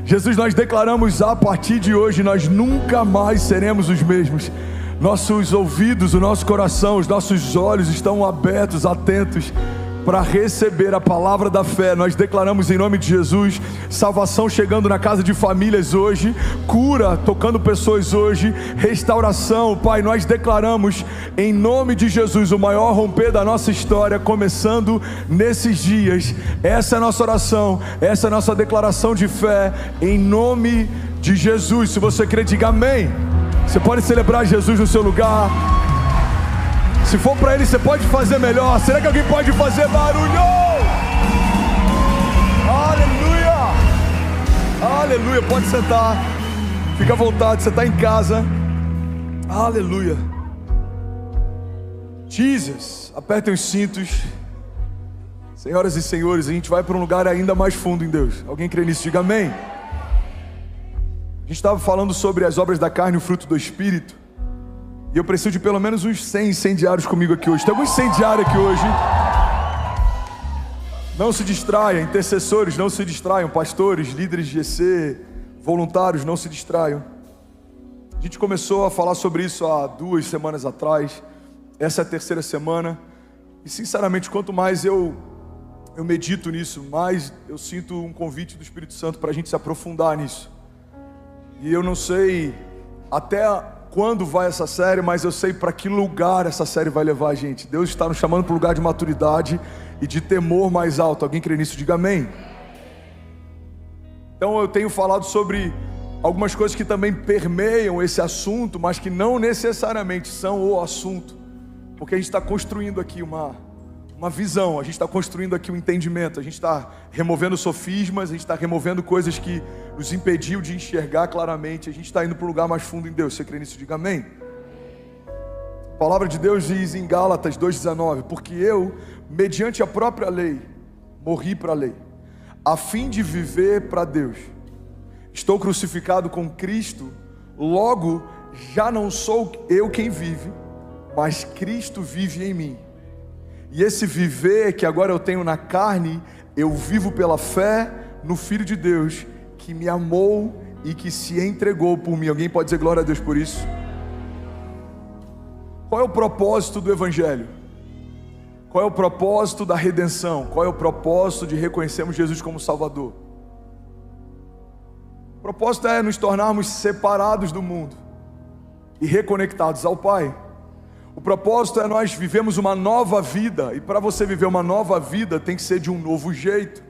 Jesus, nós declaramos a partir de hoje, nós nunca mais seremos os mesmos. Nossos ouvidos, o nosso coração, os nossos olhos estão abertos, atentos para receber a palavra da fé. Nós declaramos em nome de Jesus, salvação chegando na casa de famílias hoje, cura tocando pessoas hoje, restauração. Pai, nós declaramos em nome de Jesus o maior romper da nossa história, começando nesses dias. Essa é a nossa oração, essa é a nossa declaração de fé em nome de Jesus. Se você crê, diga amém. Você pode celebrar Jesus no seu lugar. Se for para Ele, você pode fazer melhor. Será que alguém pode fazer barulho? Aleluia! Aleluia, pode sentar. Fica à vontade, você está em casa. Aleluia. Jesus, apertem os cintos. Senhoras e senhores, a gente vai para um lugar ainda mais fundo em Deus. Alguém crê nisso? Diga amém. A gente estava falando sobre as obras da carne e o fruto do Espírito. E eu preciso de pelo menos uns 100 incendiários comigo aqui hoje. Tem algum incendiário aqui hoje? Não se distraiam, intercessores, não se distraiam. Pastores, líderes de GC, voluntários, não se distraiam. A gente começou a falar sobre isso há 2 semanas atrás. Essa é a 3ª semana. E sinceramente, quanto mais eu medito nisso, mais eu sinto um convite do Espírito Santo para a gente se aprofundar nisso. E eu não sei até quando vai essa série, mas eu sei para que lugar essa série vai levar a gente. Deus está nos chamando para um lugar de maturidade e de temor mais alto. Alguém crê nisso? Diga amém. Então eu tenho falado sobre algumas coisas que também permeiam esse assunto, mas que não necessariamente são o assunto, porque a gente está construindo aqui uma visão, a gente está construindo aqui um entendimento, a gente está removendo sofismas, a gente está removendo coisas que nos impediu de enxergar claramente, a gente está indo para um lugar mais fundo em Deus. Você crê nisso? Diga amém. A palavra de Deus diz em Gálatas 2,19: porque eu, mediante a própria lei, morri para a lei, a fim de viver para Deus. Estou crucificado com Cristo, logo já não sou eu quem vive, mas Cristo vive em mim. E esse viver que agora eu tenho na carne, eu vivo pela fé no Filho de Deus, que me amou e que se entregou por mim. Alguém pode dizer glória a Deus por isso? Qual é o propósito do Evangelho? Qual é o propósito da redenção? Qual é o propósito de reconhecermos Jesus como Salvador? O propósito é nos tornarmos separados do mundo e reconectados ao Pai. O propósito é nós vivemos uma nova vida, e para você viver uma nova vida tem que ser de um novo jeito,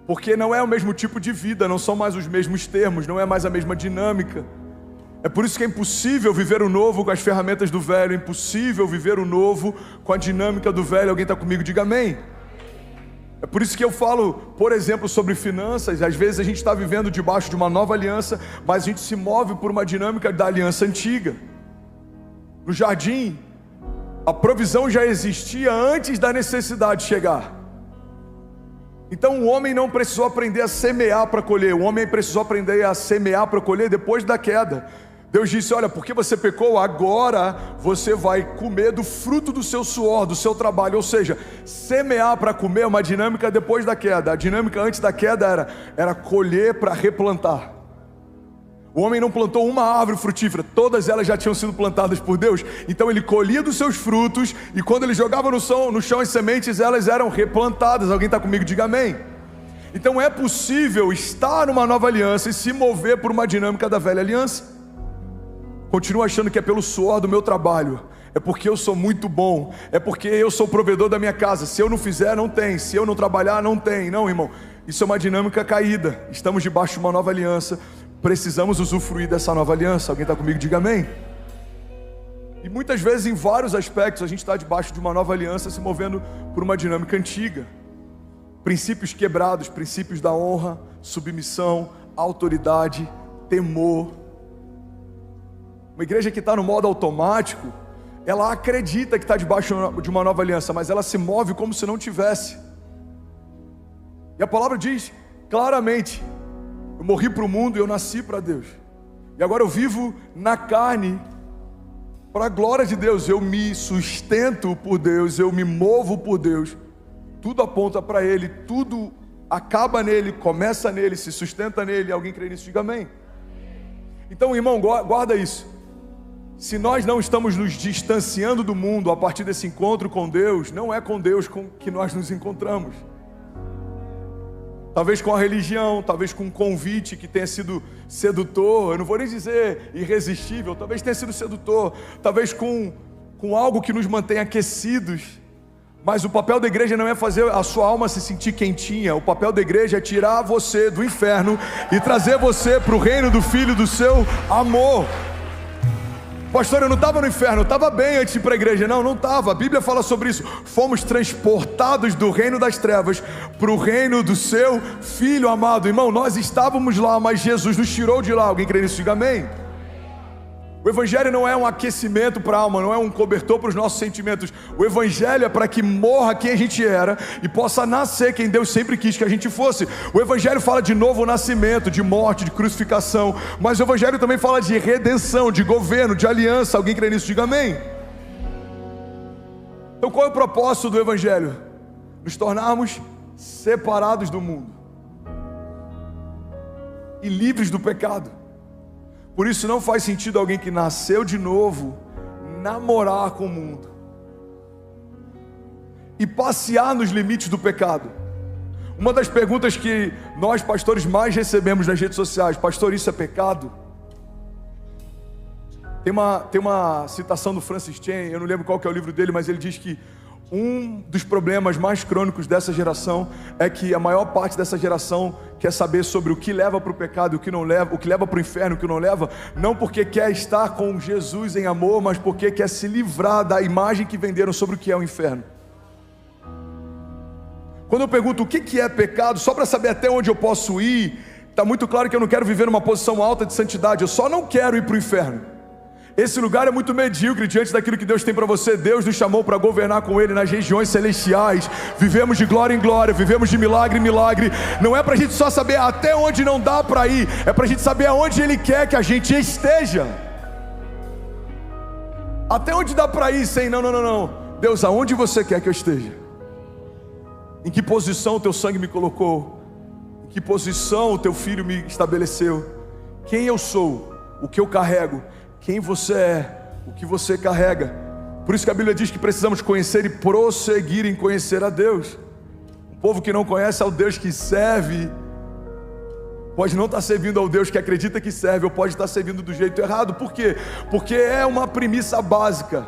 porque não é o mesmo tipo de vida, não são mais os mesmos termos, não é mais a mesma dinâmica. É por isso que é impossível viver o novo com as ferramentas do velho, é impossível viver o novo com a dinâmica do velho. Alguém está comigo? Diga amém. É por isso que eu falo, por exemplo, sobre finanças. Às vezes a gente está vivendo debaixo de uma nova aliança, mas a gente se move por uma dinâmica da aliança antiga. No jardim, a provisão já existia antes da necessidade chegar. Então o homem não precisou aprender a semear para colher, o homem precisou aprender a semear para colher depois da queda. Deus disse: olha, porque você pecou, agora você vai comer do fruto do seu suor, do seu trabalho. Ou seja, semear para comer é uma dinâmica depois da queda. A dinâmica antes da queda era colher para replantar. O homem não plantou uma árvore frutífera, todas elas já tinham sido plantadas por Deus. Então ele colhia dos seus frutos, e quando ele jogava no chão as sementes, elas eram replantadas. Alguém está comigo? Diga amém. Então é possível estar numa nova aliança e se mover por uma dinâmica da velha aliança. Continuo achando que é pelo suor do meu trabalho, é porque eu sou muito bom, é porque eu sou o provedor da minha casa. Se eu não fizer, não tem. Se eu não trabalhar, não tem. Não, irmão, isso é uma dinâmica caída. Estamos debaixo de uma nova aliança, precisamos usufruir dessa nova aliança. Alguém está comigo? Diga amém. E muitas vezes, em vários aspectos, a gente está debaixo de uma nova aliança, se movendo por uma dinâmica antiga. Princípios quebrados, princípios da honra, submissão, autoridade, temor. Uma igreja que está no modo automático, ela acredita que está debaixo de uma nova aliança, mas ela se move como se não tivesse. E a palavra diz claramente: eu morri para o mundo e eu nasci para Deus. E agora eu vivo na carne para a glória de Deus. Eu me sustento por Deus, eu me movo por Deus. Tudo aponta para Ele, tudo acaba nele, começa nele, se sustenta nele. Alguém crê nisso? Diga amém. Então, irmão, guarda isso. Se nós não estamos nos distanciando do mundo a partir desse encontro com Deus, não é com Deus com que nós nos encontramos. Talvez com a religião, talvez com um convite que tenha sido sedutor, eu não vou nem dizer irresistível, talvez tenha sido sedutor, talvez com algo que nos mantenha aquecidos. Mas o papel da igreja não é fazer a sua alma se sentir quentinha. O papel da igreja é tirar você do inferno e trazer você para o reino do Filho do seu amor. Pastor, eu não estava no inferno, eu estava bem antes de ir para a igreja. Não estava, a Bíblia fala sobre isso. Fomos transportados do reino das trevas para o reino do seu Filho amado. Irmão, nós estávamos lá, mas Jesus nos tirou de lá. Alguém crê nisso? Diga amém. O Evangelho não é um aquecimento para a alma, não é um cobertor para os nossos sentimentos. O Evangelho é para que morra quem a gente era e possa nascer quem Deus sempre quis que a gente fosse. O Evangelho fala de novo nascimento, de morte, de crucificação. Mas o Evangelho também fala de redenção, de governo, de aliança. Alguém crê nisso? Diga amém. Então qual é o propósito do Evangelho? Nos tornarmos separados do mundo e livres do pecado. Por isso não faz sentido alguém que nasceu de novo namorar com o mundo e passear nos limites do pecado. Uma das perguntas que nós pastores mais recebemos nas redes sociais: pastor, isso é pecado? Tem uma citação do Francis Chan, eu não lembro qual que é o livro dele, mas ele diz que um dos problemas mais crônicos dessa geração é que a maior parte dessa geração quer saber sobre o que leva para o pecado e o que não leva, o que leva para o inferno e o que não leva, não porque quer estar com Jesus em amor, mas porque quer se livrar da imagem que venderam sobre o que é o inferno. Quando eu pergunto o que é pecado, só para saber até onde eu posso ir, está muito claro que eu não quero viver numa posição alta de santidade, eu só não quero ir para o inferno. Esse lugar é muito medíocre diante daquilo que Deus tem para você. Deus nos chamou para governar com Ele nas regiões celestiais. Vivemos de glória em glória, vivemos de milagre em milagre. Não é para a gente só saber até onde não dá para ir, é para a gente saber aonde Ele quer que a gente esteja. Até onde dá para ir sem não. Deus, aonde você quer que eu esteja? Em que posição o teu sangue me colocou? Em que posição o teu filho me estabeleceu? Quem eu sou? O que eu carrego? Quem você é, o que você carrega. Por isso que a Bíblia diz que precisamos conhecer e prosseguir em conhecer a Deus. O povo que não conhece ao Deus que serve pode não estar servindo ao Deus que acredita que serve, ou pode estar servindo do jeito errado. Por quê? Porque é uma premissa básica.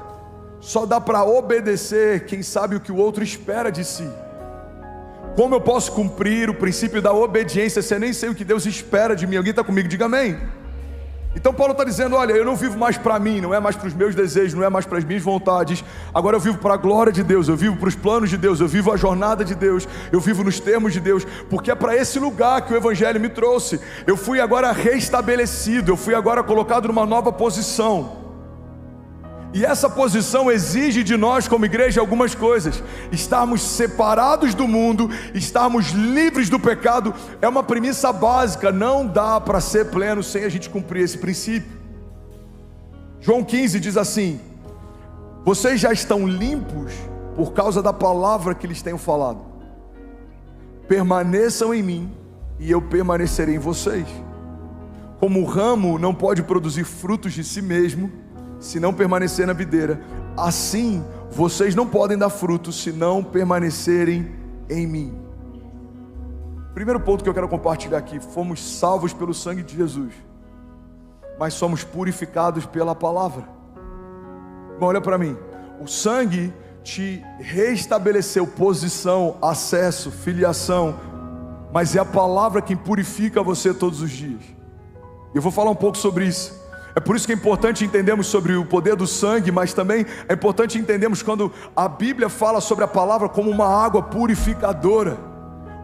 Só dá para obedecer quem sabe o que o outro espera de si. Como eu posso cumprir o princípio da obediência se eu nem sei o que Deus espera de mim? Alguém está comigo? Diga amém. Então Paulo está dizendo: olha, eu não vivo mais para mim, não é mais para os meus desejos, não é mais para as minhas vontades. Agora eu vivo para a glória de Deus, eu vivo para os planos de Deus, eu vivo a jornada de Deus, eu vivo nos termos de Deus, porque é para esse lugar que o Evangelho me trouxe. Eu fui agora restabelecido, eu fui agora colocado numa nova posição. E essa posição exige de nós como igreja algumas coisas: estarmos separados do mundo, estarmos livres do pecado. É uma premissa básica, não dá para ser pleno sem a gente cumprir esse princípio. João 15 diz assim: vocês já estão limpos por causa da palavra que lhes tenho falado. Permaneçam em mim e eu permanecerei em vocês. Como o ramo não pode produzir frutos de si mesmo se não permanecer na videira, assim vocês não podem dar frutos se não permanecerem em mim. Primeiro ponto que eu quero compartilhar aqui: fomos salvos pelo sangue de Jesus, mas somos purificados pela palavra. Bom, olha para mim, o sangue te restabeleceu posição, acesso, filiação, mas é a palavra quem purifica você todos os dias. Eu vou falar um pouco sobre isso. É por isso que é importante entendermos sobre o poder do sangue, mas também é importante entendermos quando a Bíblia fala sobre a palavra como uma água purificadora.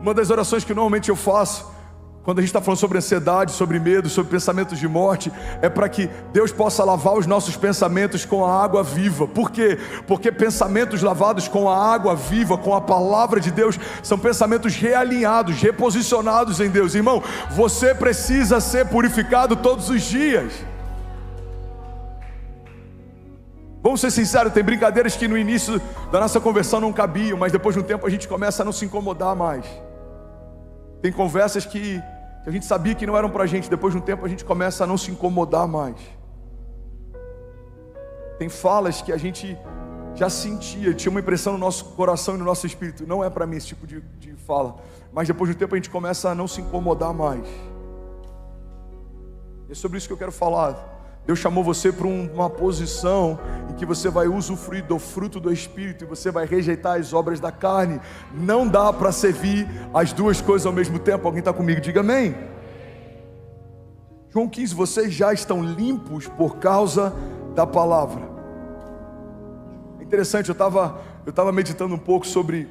Uma das orações que normalmente eu faço, quando a gente está falando sobre ansiedade, sobre medo, sobre pensamentos de morte, é para que Deus possa lavar os nossos pensamentos com a água viva. Por quê? Porque pensamentos lavados com a água viva, com a palavra de Deus, são pensamentos realinhados, reposicionados em Deus. Irmão, você precisa ser purificado todos os dias. Vamos ser sinceros, tem brincadeiras que no início da nossa conversão não cabiam, mas depois de um tempo a gente começa a não se incomodar mais. Tem conversas que a gente sabia que não eram pra gente, depois de um tempo a gente começa a não se incomodar mais. Tem falas que a gente já sentia, tinha uma impressão no nosso coração e no nosso espírito, não é pra mim esse tipo de fala, mas depois de um tempo a gente começa a não se incomodar mais. É sobre isso que eu quero falar. Deus chamou você para uma posição em que você vai usufruir do fruto do Espírito e você vai rejeitar as obras da carne. Não dá para servir as duas coisas ao mesmo tempo. Alguém está comigo? Diga amém. João 15, vocês já estão limpos por causa da palavra. É interessante, eu estava meditando um pouco sobre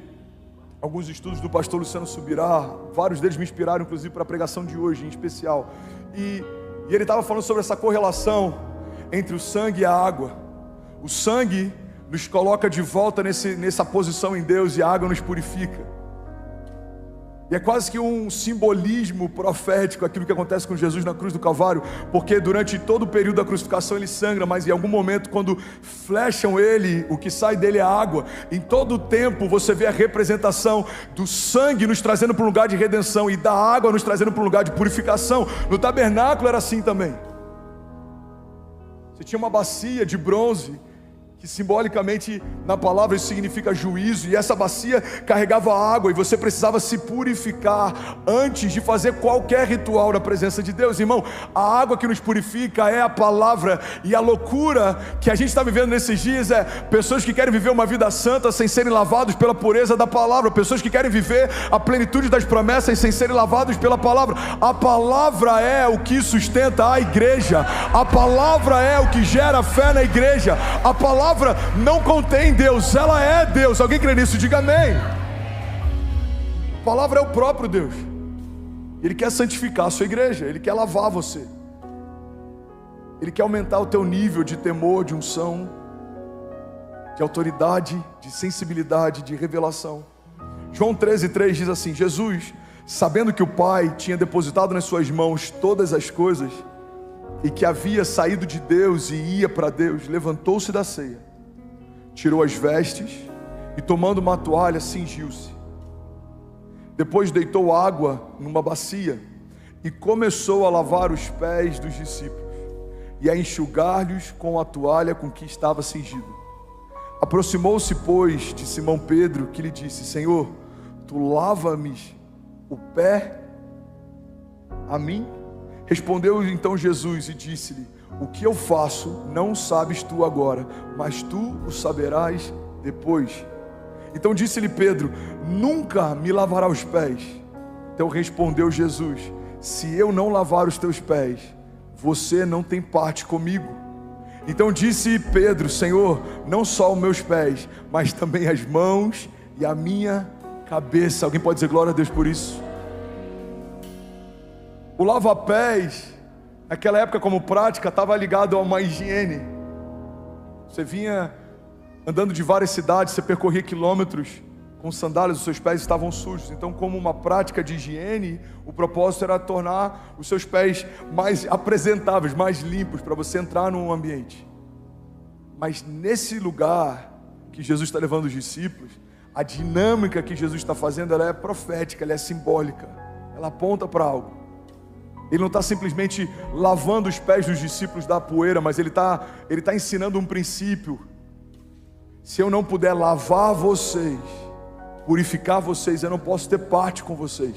alguns estudos do pastor Luciano Subirá. Vários deles me inspiraram, inclusive, para a pregação de hoje, em especial. E ele estava falando sobre essa correlação entre o sangue e a água. O sangue nos coloca de volta nessa posição em Deus e a água nos purifica. E é quase que um simbolismo profético aquilo que acontece com Jesus na cruz do Calvário, porque durante todo o período da crucificação ele sangra, mas em algum momento quando flecham ele, o que sai dele é água. Em todo o tempo você vê a representação do sangue nos trazendo para um lugar de redenção e da água nos trazendo para um lugar de purificação. No tabernáculo era assim também. Você tinha uma bacia de bronze, que simbolicamente na palavra isso significa juízo, e essa bacia carregava água e você precisava se purificar antes de fazer qualquer ritual na presença de Deus. Irmão, a água que nos purifica é a palavra, e a loucura que a gente está vivendo nesses dias é pessoas que querem viver uma vida santa sem serem lavados pela pureza da palavra, pessoas que querem viver a plenitude das promessas sem serem lavados pela palavra. A palavra é o que sustenta a igreja, a palavra é o que gera fé na igreja, a palavra não contém Deus, ela é Deus. Alguém crê nisso? Diga amém. A palavra é o próprio Deus. Ele quer santificar a sua igreja, Ele quer lavar você, Ele quer aumentar o teu nível de temor, de unção, de autoridade, de sensibilidade, de revelação. João 13:3 diz assim: Jesus, sabendo que o Pai tinha depositado nas suas mãos todas as coisas e que havia saído de Deus e ia para Deus, levantou-se da ceia, tirou as vestes e, tomando uma toalha, cingiu-se. Depois deitou água numa bacia e começou a lavar os pés dos discípulos e a enxugar-lhes com a toalha com que estava cingido. Aproximou-se, pois, de Simão Pedro, que lhe disse: Senhor, tu lava-me o pé a mim? Respondeu então Jesus e disse-lhe: o que eu faço não sabes tu agora, mas tu o saberás depois. Então disse-lhe Pedro: nunca me lavará os pés. Então respondeu Jesus: se eu não lavar os teus pés, você não tem parte comigo. Então disse Pedro: Senhor, não só os meus pés, mas também as mãos e a minha cabeça. Alguém pode dizer glória a Deus por isso? O lava-pés, naquela época como prática, estava ligado a uma higiene. Você vinha andando de várias cidades, você percorria quilômetros com sandálias, os seus pés estavam sujos. Então, como uma prática de higiene, o propósito era tornar os seus pés mais apresentáveis, mais limpos, para você entrar num ambiente. Mas nesse lugar que Jesus está levando os discípulos, a dinâmica que Jesus está fazendo, ela é profética, ela é simbólica, ela aponta para algo. Ele não está simplesmente lavando os pés dos discípulos da poeira, mas ele tá ensinando um princípio. Se eu não puder lavar vocês, purificar vocês, eu não posso ter parte com vocês.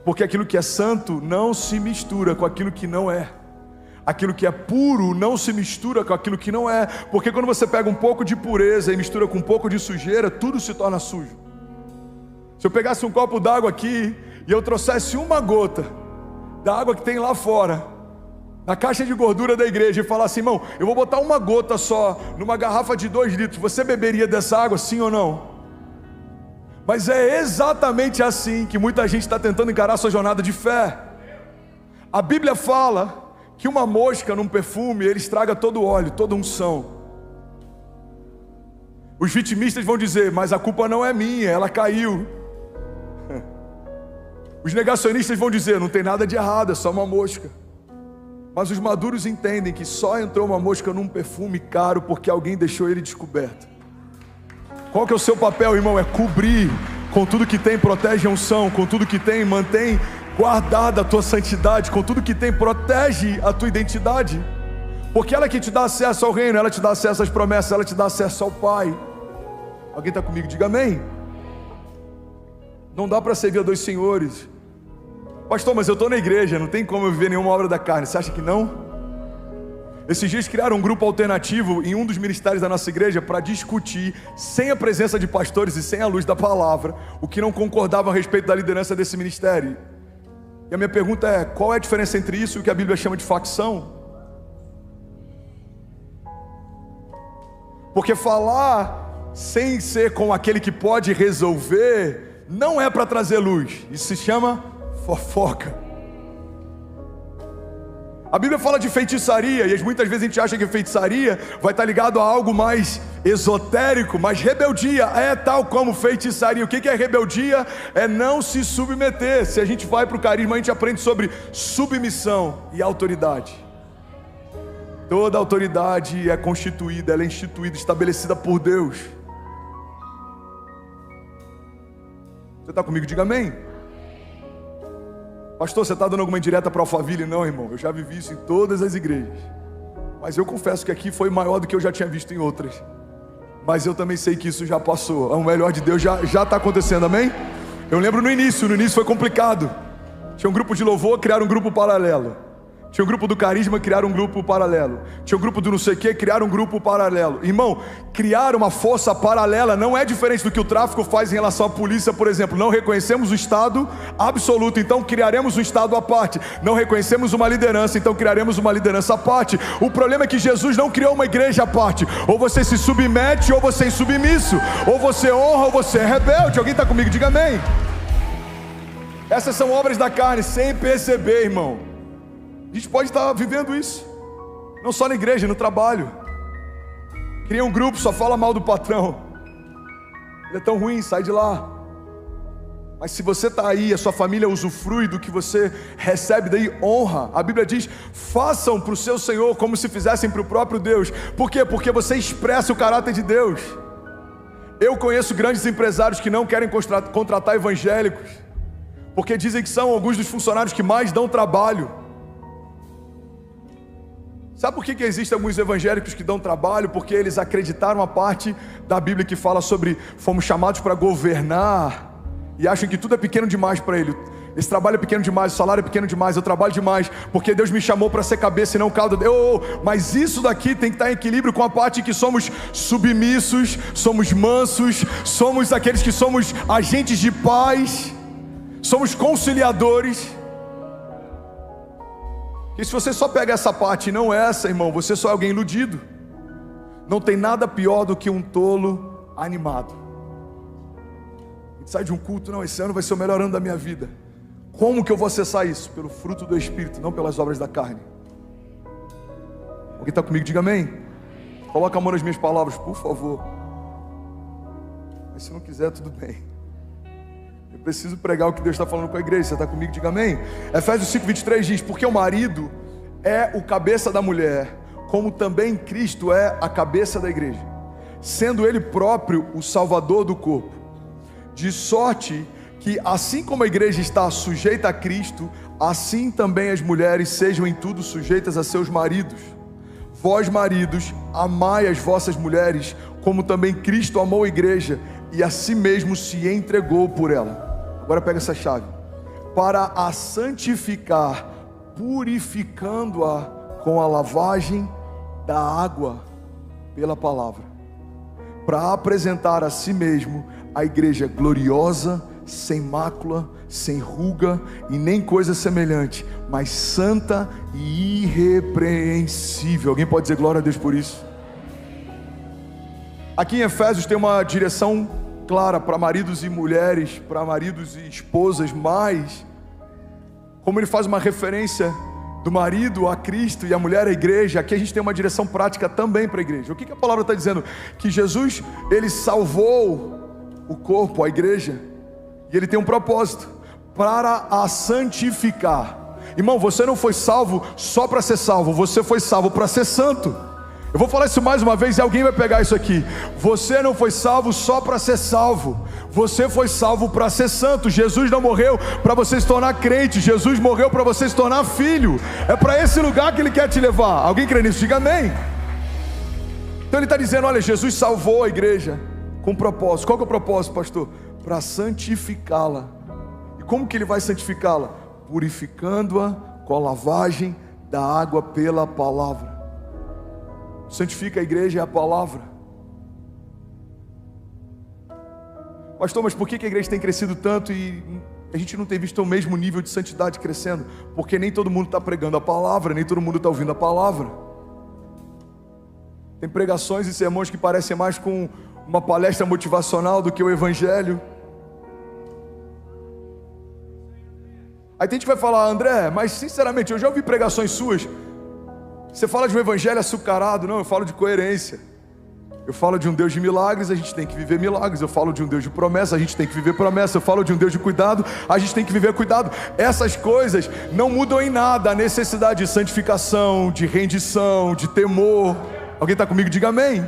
Porque aquilo que é santo não se mistura com aquilo que não é. Aquilo que é puro não se mistura com aquilo que não é. Porque quando você pega um pouco de pureza e mistura com um pouco de sujeira, tudo se torna sujo. Se eu pegasse um copo d'água aqui e eu trouxesse uma gota da água que tem lá fora, na caixa de gordura da igreja, e falar assim: irmão, eu vou botar uma gota só numa garrafa de 2 litros, você beberia dessa água, sim ou não? Mas é exatamente assim que muita gente está tentando encarar a sua jornada de fé. A Bíblia fala que uma mosca num perfume, ele estraga todo o óleo, toda a unção. Os vitimistas vão dizer: mas a culpa não é minha, ela caiu. Os negacionistas vão dizer: não tem nada de errado, é só uma mosca. Mas os maduros entendem que só entrou uma mosca num perfume caro porque alguém deixou ele descoberto. Qual que é o seu papel, irmão? É cobrir Com tudo que tem, protege a unção. Com tudo que tem, mantém guardada a tua santidade. Com tudo que tem, protege a tua identidade. Porque ela que te dá acesso ao reino, ela te dá acesso às promessas, ela te dá acesso ao Pai. Alguém está comigo? Diga amém. Não dá para servir a dois senhores. Pastor, mas eu estou na igreja, não tem como eu viver nenhuma obra da carne. Você acha que não? Esses dias criaram um grupo alternativo em um dos ministérios da nossa igreja para discutir, sem a presença de pastores e sem a luz da palavra, o que não concordava a respeito da liderança desse ministério. E a minha pergunta é, qual é a diferença entre isso e o que a Bíblia chama de facção? Porque falar sem ser com aquele que pode resolver não é para trazer luz. Isso se chama fofoca. A Bíblia fala de feitiçaria, e muitas vezes a gente acha que feitiçaria vai estar ligado a algo mais esotérico, mas rebeldia é tal como feitiçaria. O que é rebeldia? É não se submeter. Se a gente vai para o carisma, a gente aprende sobre submissão e autoridade. Toda autoridade é constituída, ela é instituída, estabelecida por Deus. Você está comigo? Diga amém. Pastor, você está dando alguma indireta para Alphaville? Não, irmão, eu já vivi isso em todas as igrejas. Mas eu confesso que aqui foi maior do que eu já tinha visto em outras. Mas eu também sei que isso já passou. O melhor de Deus já está acontecendo, amém? Eu lembro no início foi complicado. Tinha um grupo de louvor, criaram um grupo paralelo. Tinha um grupo do carisma, criaram um grupo paralelo. Tinha um grupo do não sei o que, criaram um grupo paralelo. Irmão, criar uma força paralela não é diferente do que o tráfico faz em relação à polícia, por exemplo. Não reconhecemos o Estado absoluto, então criaremos um Estado à parte. Não reconhecemos uma liderança, então criaremos uma liderança à parte. O problema é que Jesus não criou uma igreja à parte. Ou você se submete, ou você é insubmisso. Ou você honra, ou você é rebelde. Alguém está comigo? Diga amém. Essas são obras da carne, sem perceber, irmão. A gente pode estar vivendo isso, não só na igreja, no trabalho. Cria um grupo, só fala mal do patrão. Ele é tão ruim, sai de lá. Mas se você está aí, a sua família usufrui do que você recebe, daí honra. A Bíblia diz, façam para o seu Senhor como se fizessem para o próprio Deus. Por quê? Porque você expressa o caráter de Deus. Eu conheço grandes empresários que não querem contratar evangélicos, porque dizem que são alguns dos funcionários que mais dão trabalho. Sabe por que existem alguns evangélicos que dão trabalho? Porque eles acreditaram a parte da Bíblia que fala sobre fomos chamados para governar e acham que tudo é pequeno demais para ele. Esse trabalho é pequeno demais, o salário é pequeno demais, eu trabalho demais, porque Deus me chamou para ser cabeça e não cauda. Mas isso daqui tem que estar em equilíbrio com a parte que somos submissos, somos mansos, somos aqueles que somos agentes de paz, somos conciliadores. E se você só pega essa parte e não essa, irmão, você só é alguém iludido. Não tem nada pior do que um tolo animado. A gente sai de um culto, não, esse ano vai ser o melhor ano da minha vida. Como que eu vou acessar isso? Pelo fruto do Espírito, não pelas obras da carne. Alguém está comigo? Diga amém. Coloca a mão nas minhas palavras, por favor. Mas se não quiser, tudo bem. Eu preciso pregar o que Deus está falando com a igreja. Você está comigo? Diga amém. Efésios 5:23 diz, porque o marido é o cabeça da mulher, como também Cristo é a cabeça da igreja, sendo ele próprio o salvador do corpo. De sorte que assim como a igreja está sujeita a Cristo, assim também as mulheres sejam em tudo sujeitas a seus maridos. Vós maridos, amai as vossas mulheres, como também Cristo amou a igreja e a si mesmo se entregou por ela. Agora pega essa chave. Para a santificar, purificando-a com a lavagem da água pela palavra, para apresentar a si mesmo a igreja gloriosa, sem mácula, sem ruga e nem coisa semelhante, mas santa e irrepreensível. Alguém pode dizer glória a Deus por isso? Aqui em Efésios tem uma direção clara para maridos e mulheres, para maridos e esposas, mas como ele faz uma referência do marido a Cristo e a mulher à igreja, aqui a gente tem uma direção prática também para a igreja. O que a palavra está dizendo? Que Jesus, ele salvou o corpo, a igreja, e ele tem um propósito, para a santificar. Irmão, você não foi salvo só para ser salvo, você foi salvo para ser santo. Eu vou falar isso mais uma vez e alguém vai pegar isso aqui. Você não foi salvo só para ser salvo. Você foi salvo para ser santo. Jesus não morreu para você se tornar crente. Jesus morreu para você se tornar filho. É para esse lugar que Ele quer te levar. Alguém crê nisso? Diga amém. Então Ele está dizendo, olha, Jesus salvou a igreja com propósito. Qual que é o propósito, pastor? Para santificá-la. E como que Ele vai santificá-la? Purificando-a com a lavagem da água pela palavra. Santifica a igreja é a palavra. Pastor, mas por que a igreja tem crescido tanto e a gente não tem visto o mesmo nível de santidade crescendo? Porque nem todo mundo está pregando a palavra, nem todo mundo está ouvindo a palavra. Tem pregações e sermões que parecem mais com uma palestra motivacional do que o evangelho. Aí tem gente que vai falar, André, mas sinceramente, eu já ouvi pregações suas. Você fala de um evangelho açucarado. Não, eu falo de coerência. Eu falo de um Deus de milagres, a gente tem que viver milagres. Eu falo de um Deus de promessa, a gente tem que viver promessa. Eu falo de um Deus de cuidado, a gente tem que viver cuidado. Essas coisas não mudam em nada a necessidade de santificação, de rendição, de temor. Alguém está comigo? Diga amém.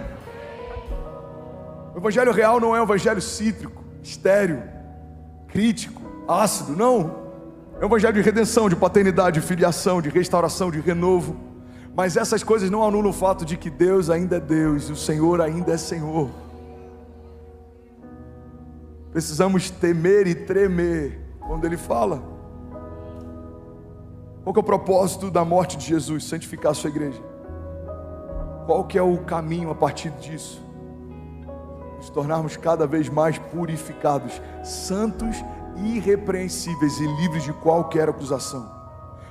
O evangelho real não é um evangelho cítrico, estéril, crítico, ácido, não. É um evangelho de redenção, de paternidade, de filiação, de restauração, de renovo. Mas essas coisas não anulam o fato de que Deus ainda é Deus e o Senhor ainda é Senhor. Precisamos temer e tremer quando Ele fala. Qual que é o propósito da morte de Jesus? Santificar a sua igreja. Qual que é o caminho a partir disso? Nos tornarmos cada vez mais purificados, santos, irrepreensíveis e livres de qualquer acusação.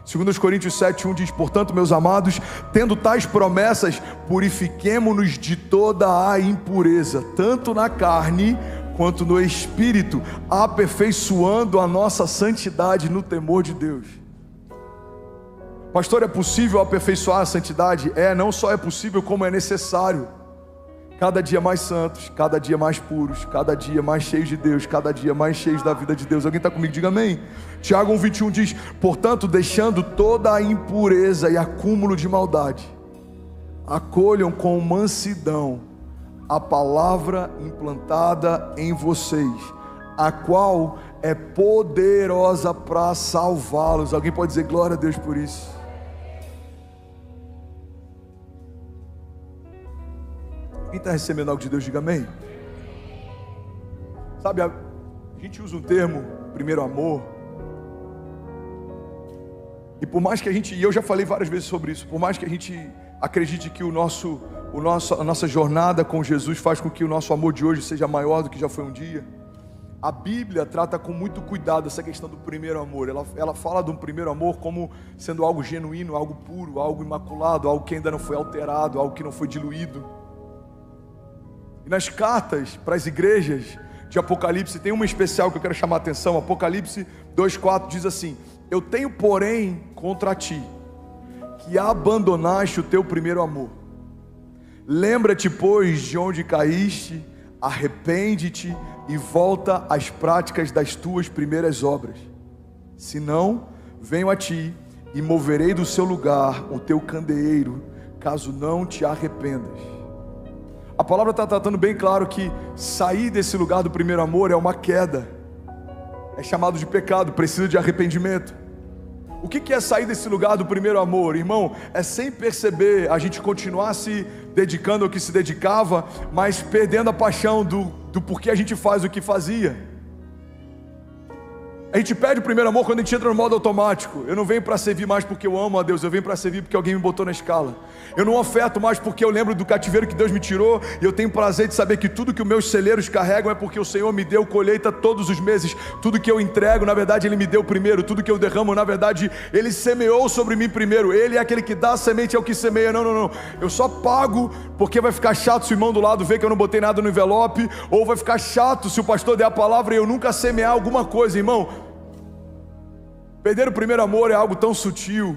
2 Coríntios 7:1 diz, portanto, meus amados, tendo tais promessas, purifiquemo-nos de toda a impureza, tanto na carne quanto no espírito, aperfeiçoando a nossa santidade no temor de Deus. Pastor, é possível aperfeiçoar a santidade? Não só é possível, como é necessário. Cada dia mais santos, cada dia mais puros, cada dia mais cheios de Deus, cada dia mais cheios da vida de Deus. Alguém está comigo? Diga amém. Tiago 1:21 diz, portanto, deixando toda a impureza e acúmulo de maldade, acolham com mansidão a palavra implantada em vocês, a qual é poderosa para salvá-los. Alguém pode dizer glória a Deus por isso? Quem está recebendo algo de Deus, diga amém. Sabe, a gente usa um termo, primeiro amor. E por mais que e eu já falei várias vezes sobre isso, por mais que a gente acredite que a nossa jornada com Jesus faz com que o nosso amor de hoje seja maior do que já foi um dia, a Bíblia trata com muito cuidado essa questão do primeiro amor. Ela fala de um primeiro amor como sendo algo genuíno, algo puro, algo imaculado, algo que ainda não foi alterado, algo que não foi diluído. E nas cartas para as igrejas de Apocalipse, tem uma especial que eu quero chamar a atenção. Apocalipse 2:4 diz assim, eu tenho porém contra ti, que abandonaste o teu primeiro amor. Lembra-te, pois, de onde caíste, arrepende-te e volta às práticas das tuas primeiras obras. Senão, venho a ti e moverei do seu lugar o teu candeeiro, caso não te arrependas. A palavra está tratando bem claro que sair desse lugar do primeiro amor é uma queda. É chamado de pecado, precisa de arrependimento. O que é sair desse lugar do primeiro amor? Irmão, é sem perceber a gente continuar se dedicando ao que se dedicava, mas perdendo a paixão do porquê a gente faz o que fazia. A gente perde o primeiro amor quando a gente entra no modo automático. Eu não venho para servir mais porque eu amo a Deus, eu venho para servir porque alguém me botou na escala. Eu não oferto mais porque eu lembro do cativeiro que Deus me tirou, e eu tenho prazer de saber que tudo que os meus celeiros carregam é porque o Senhor me deu colheita todos os meses. Tudo que eu entrego, na verdade Ele me deu primeiro. Tudo que eu derramo, na verdade Ele semeou sobre mim primeiro. Ele é aquele que dá a semente, é o que semeia. Não. Eu só pago porque vai ficar chato se o irmão do lado ver que eu não botei nada no envelope, ou vai ficar chato se o pastor der a palavra e eu nunca semear alguma coisa. Irmão, perder o primeiro amor é algo tão sutil.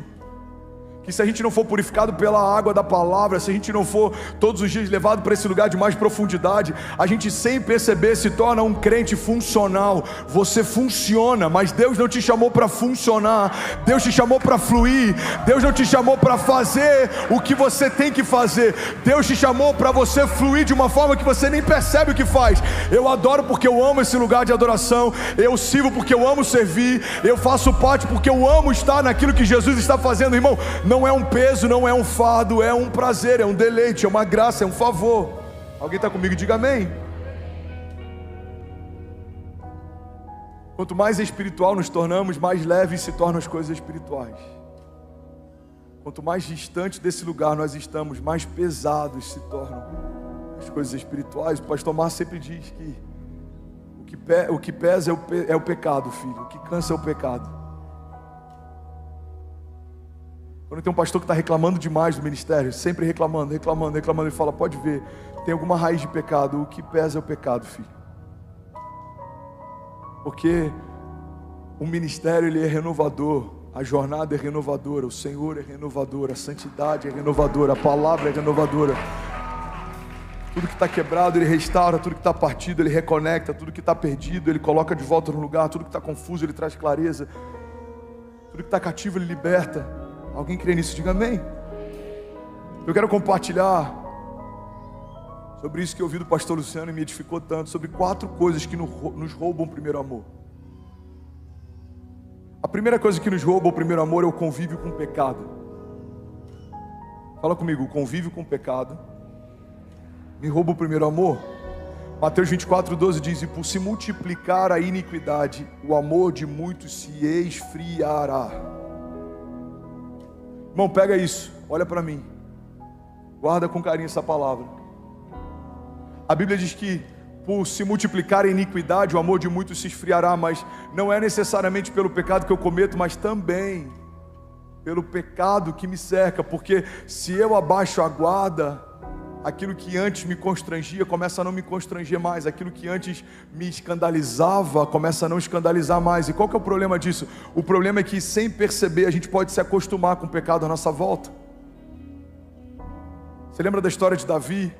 Que se a gente não for purificado pela água da palavra, se a gente não for todos os dias levado para esse lugar de mais profundidade, a gente sem perceber se torna um crente funcional. Você funciona, mas Deus não te chamou para funcionar, Deus te chamou para fluir. Deus não te chamou para fazer o que você tem que fazer, Deus te chamou para você fluir de uma forma que você nem percebe o que faz. Eu adoro porque eu amo esse lugar de adoração, eu sirvo porque eu amo servir, eu faço parte porque eu amo estar naquilo que Jesus está fazendo, irmão. Não é um peso, não é um fardo, é um prazer, é um deleite, é uma graça, é um favor. Alguém está comigo? Diga amém. Quanto mais espiritual nos tornamos, mais leves se tornam as coisas espirituais. Quanto mais distante desse lugar nós estamos, mais pesados se tornam as coisas espirituais. O pastor Márcio sempre diz que o que pesa é o pecado, filho. O que cansa é o pecado. Quando tem um pastor que está reclamando demais do ministério, sempre reclamando, ele fala, pode ver, tem alguma raiz de pecado, o que pesa é o pecado, filho. Porque o ministério ele é renovador, a jornada é renovadora, o Senhor é renovador, a santidade é renovadora, a palavra é renovadora. Tudo que está quebrado ele restaura, tudo que está partido ele reconecta, tudo que está perdido ele coloca de volta no lugar, tudo que está confuso ele traz clareza, tudo que está cativo ele liberta. Alguém crê nisso? Diga amém. Eu quero compartilhar sobre isso que eu ouvi do pastor Luciano e me edificou tanto, sobre 4 coisas que nos roubam o primeiro amor. A primeira coisa que nos rouba o primeiro amor é o convívio com o pecado. Fala comigo, o convívio com o pecado me rouba o primeiro amor. Mateus 24:12 diz, e por se multiplicar a iniquidade, o amor de muitos se esfriará. Irmão, pega isso, olha para mim, guarda com carinho essa palavra. A Bíblia diz que por se multiplicar a iniquidade, o amor de muitos se esfriará, mas não é necessariamente pelo pecado que eu cometo, mas também pelo pecado que me cerca, porque se eu abaixo a guarda, aquilo que antes me constrangia começa a não me constranger mais, aquilo que antes me escandalizava começa a não escandalizar mais. E qual que é o problema disso? O problema é que sem perceber a gente pode se acostumar com o pecado à nossa volta. Você lembra da história de Davi?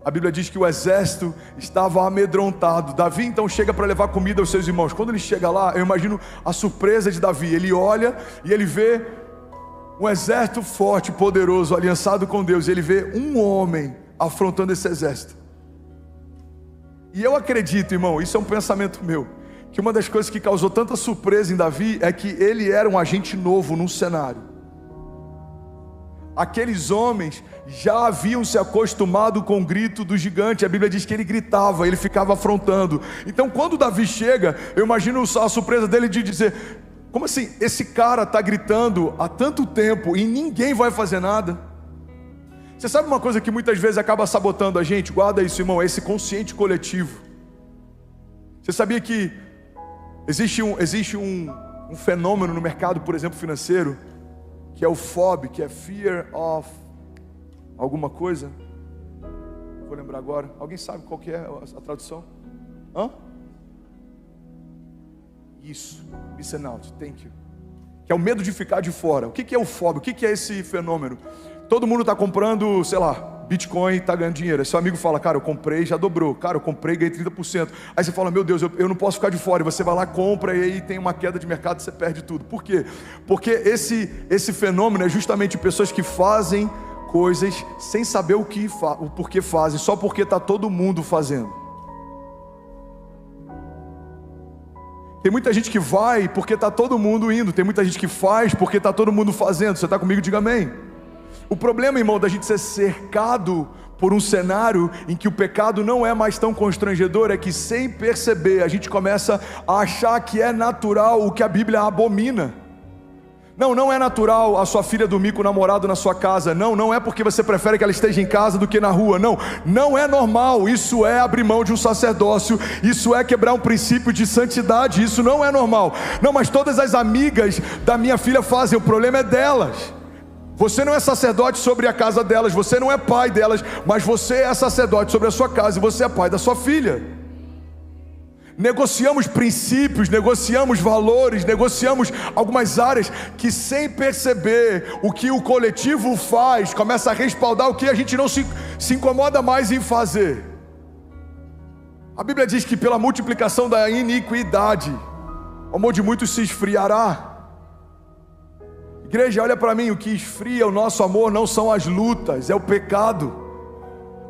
A Bíblia diz que o exército estava amedrontado. Davi então chega para levar comida aos seus irmãos. Quando ele chega lá, eu imagino a surpresa de Davi. Ele olha e ele vê um exército forte, poderoso, aliançado com Deus. E ele vê um homem afrontando esse exército. E eu acredito, irmão, isso é um pensamento meu, que uma das coisas que causou tanta surpresa em Davi é que ele era um agente novo num cenário. Aqueles homens já haviam se acostumado com o grito do gigante. A Bíblia diz que ele gritava, ele ficava afrontando. Então quando Davi chega, eu imagino a surpresa dele de dizer, como assim, esse cara está gritando há tanto tempo e ninguém vai fazer nada? Você sabe uma coisa que muitas vezes acaba sabotando a gente? Guarda isso, irmão, é esse consciente coletivo. Você sabia que existe um fenômeno no mercado, por exemplo, financeiro, que é o FOB, que é Fear of alguma coisa? Não vou lembrar agora. Alguém sabe qual que é a tradução? Isso, missing out, thank you. Que é o medo de ficar de fora. O que é o FOB? O que é esse fenômeno? Todo mundo está comprando, sei lá, Bitcoin, está ganhando dinheiro. Aí seu amigo fala, cara, eu comprei, já dobrou. Cara, eu comprei, ganhei 30%. Aí você fala, meu Deus, eu não posso ficar de fora. E você vai lá, compra, e aí tem uma queda de mercado e você perde tudo. Por quê? Porque esse fenômeno é justamente pessoas que fazem coisas sem saber o porquê fazem, só porque está todo mundo fazendo. Tem muita gente que vai porque está todo mundo indo. Tem muita gente que faz porque está todo mundo fazendo. Você está comigo? Diga amém. O problema, irmão, da gente ser cercado por um cenário em que o pecado não é mais tão constrangedor, é que sem perceber a gente começa a achar que é natural o que a Bíblia abomina. Não é natural a sua filha dormir com o namorado na sua casa. Não é porque você prefere que ela esteja em casa do que na rua. Não é normal. Isso é abrir mão de um sacerdócio. Isso é quebrar um princípio de santidade. Isso não é normal. Não, mas todas as amigas da minha filha fazem. O problema é delas. Você não é sacerdote sobre a casa delas, você não é pai delas, mas você é sacerdote sobre a sua casa e você é pai da sua filha. negociamos princípios, negociamos valores, negociamos algumas áreas que, sem perceber o que o coletivo faz, começa a respaldar o que a gente não se incomoda mais em fazer. A Bíblia diz que pela multiplicação da iniquidade, o amor de muitos se esfriará. Igreja, olha para mim, o que esfria o nosso amor não são as lutas, é o pecado.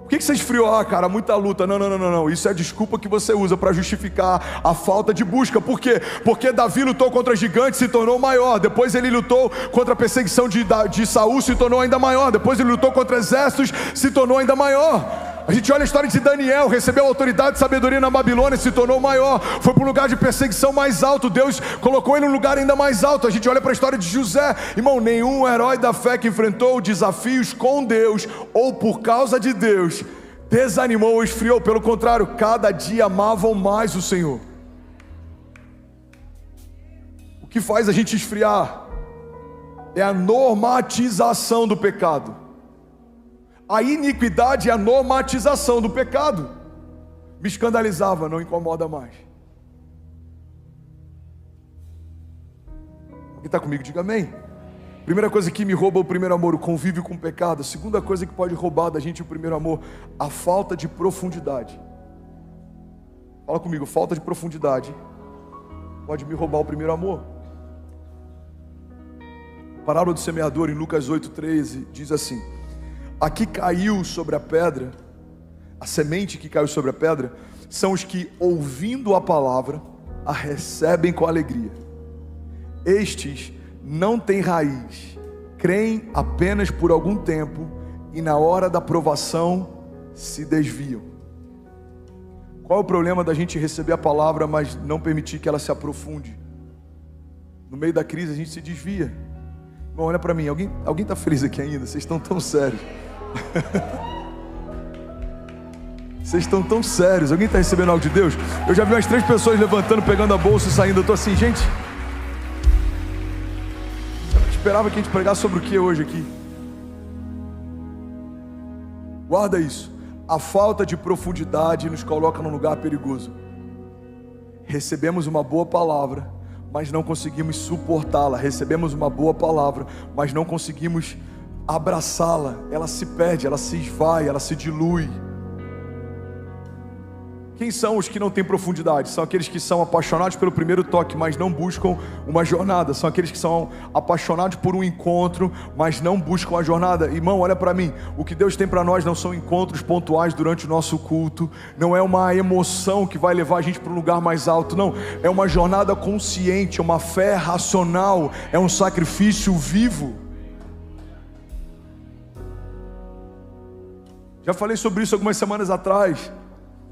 Por que você esfriou? Cara, muita luta. Não. Isso é desculpa que você usa para justificar a falta de busca. Por quê? Porque Davi lutou contra gigantes e se tornou maior. Depois ele lutou contra a perseguição de Saul, se tornou ainda maior. Depois ele lutou contra exércitos, se tornou ainda maior. A gente olha a história de Daniel, recebeu autoridade e sabedoria na Babilônia, se tornou maior, foi para um lugar de perseguição mais alto, Deus colocou ele em um lugar ainda mais alto. A gente olha para a história de José, irmão, nenhum herói da fé que enfrentou desafios com Deus, ou por causa de Deus, desanimou ou esfriou, pelo contrário, cada dia amavam mais o Senhor. O que faz a gente esfriar é a normatização do pecado. A iniquidade é a normatização do pecado. Me escandalizava, não incomoda mais. Quem está comigo, diga amém. Primeira coisa que me rouba o primeiro amor, o convívio com o pecado. Segunda coisa que pode roubar da gente o primeiro amor, a falta de profundidade. Fala comigo, falta de profundidade pode me roubar o primeiro amor. A parábola do semeador em Lucas 8,13 diz assim: aqui caiu sobre a pedra, a semente que caiu sobre a pedra, são os que, ouvindo a palavra, a recebem com alegria. Estes não têm raiz, creem apenas por algum tempo e na hora da provação se desviam. Qual é o problema da gente receber a palavra, mas não permitir que ela se aprofunde? No meio da crise a gente se desvia. Bom, olha para mim, alguém está feliz aqui ainda? Vocês estão tão sérios. Vocês estão tão sérios. Alguém está recebendo algo de Deus? Eu já vi umas 3 pessoas levantando, pegando a bolsa e saindo. Eu estou assim, gente, eu esperava que a gente pregasse sobre o que hoje aqui? Guarda isso. A falta de profundidade nos coloca num lugar perigoso. Recebemos uma boa palavra, mas não conseguimos suportá-la. Recebemos uma boa palavra, mas não conseguimos abraçá-la. Ela se perde, ela se esvai, ela se dilui. Quem são os que não têm profundidade? São aqueles que são apaixonados pelo primeiro toque, mas não buscam uma jornada. São aqueles que são apaixonados por um encontro, mas não buscam a jornada. Irmão, olha para mim, o que Deus tem para nós não são encontros pontuais durante o nosso culto, não é uma emoção que vai levar a gente para um lugar mais alto, não. É uma jornada consciente, é uma fé racional, é um sacrifício vivo. Já falei sobre isso algumas semanas atrás.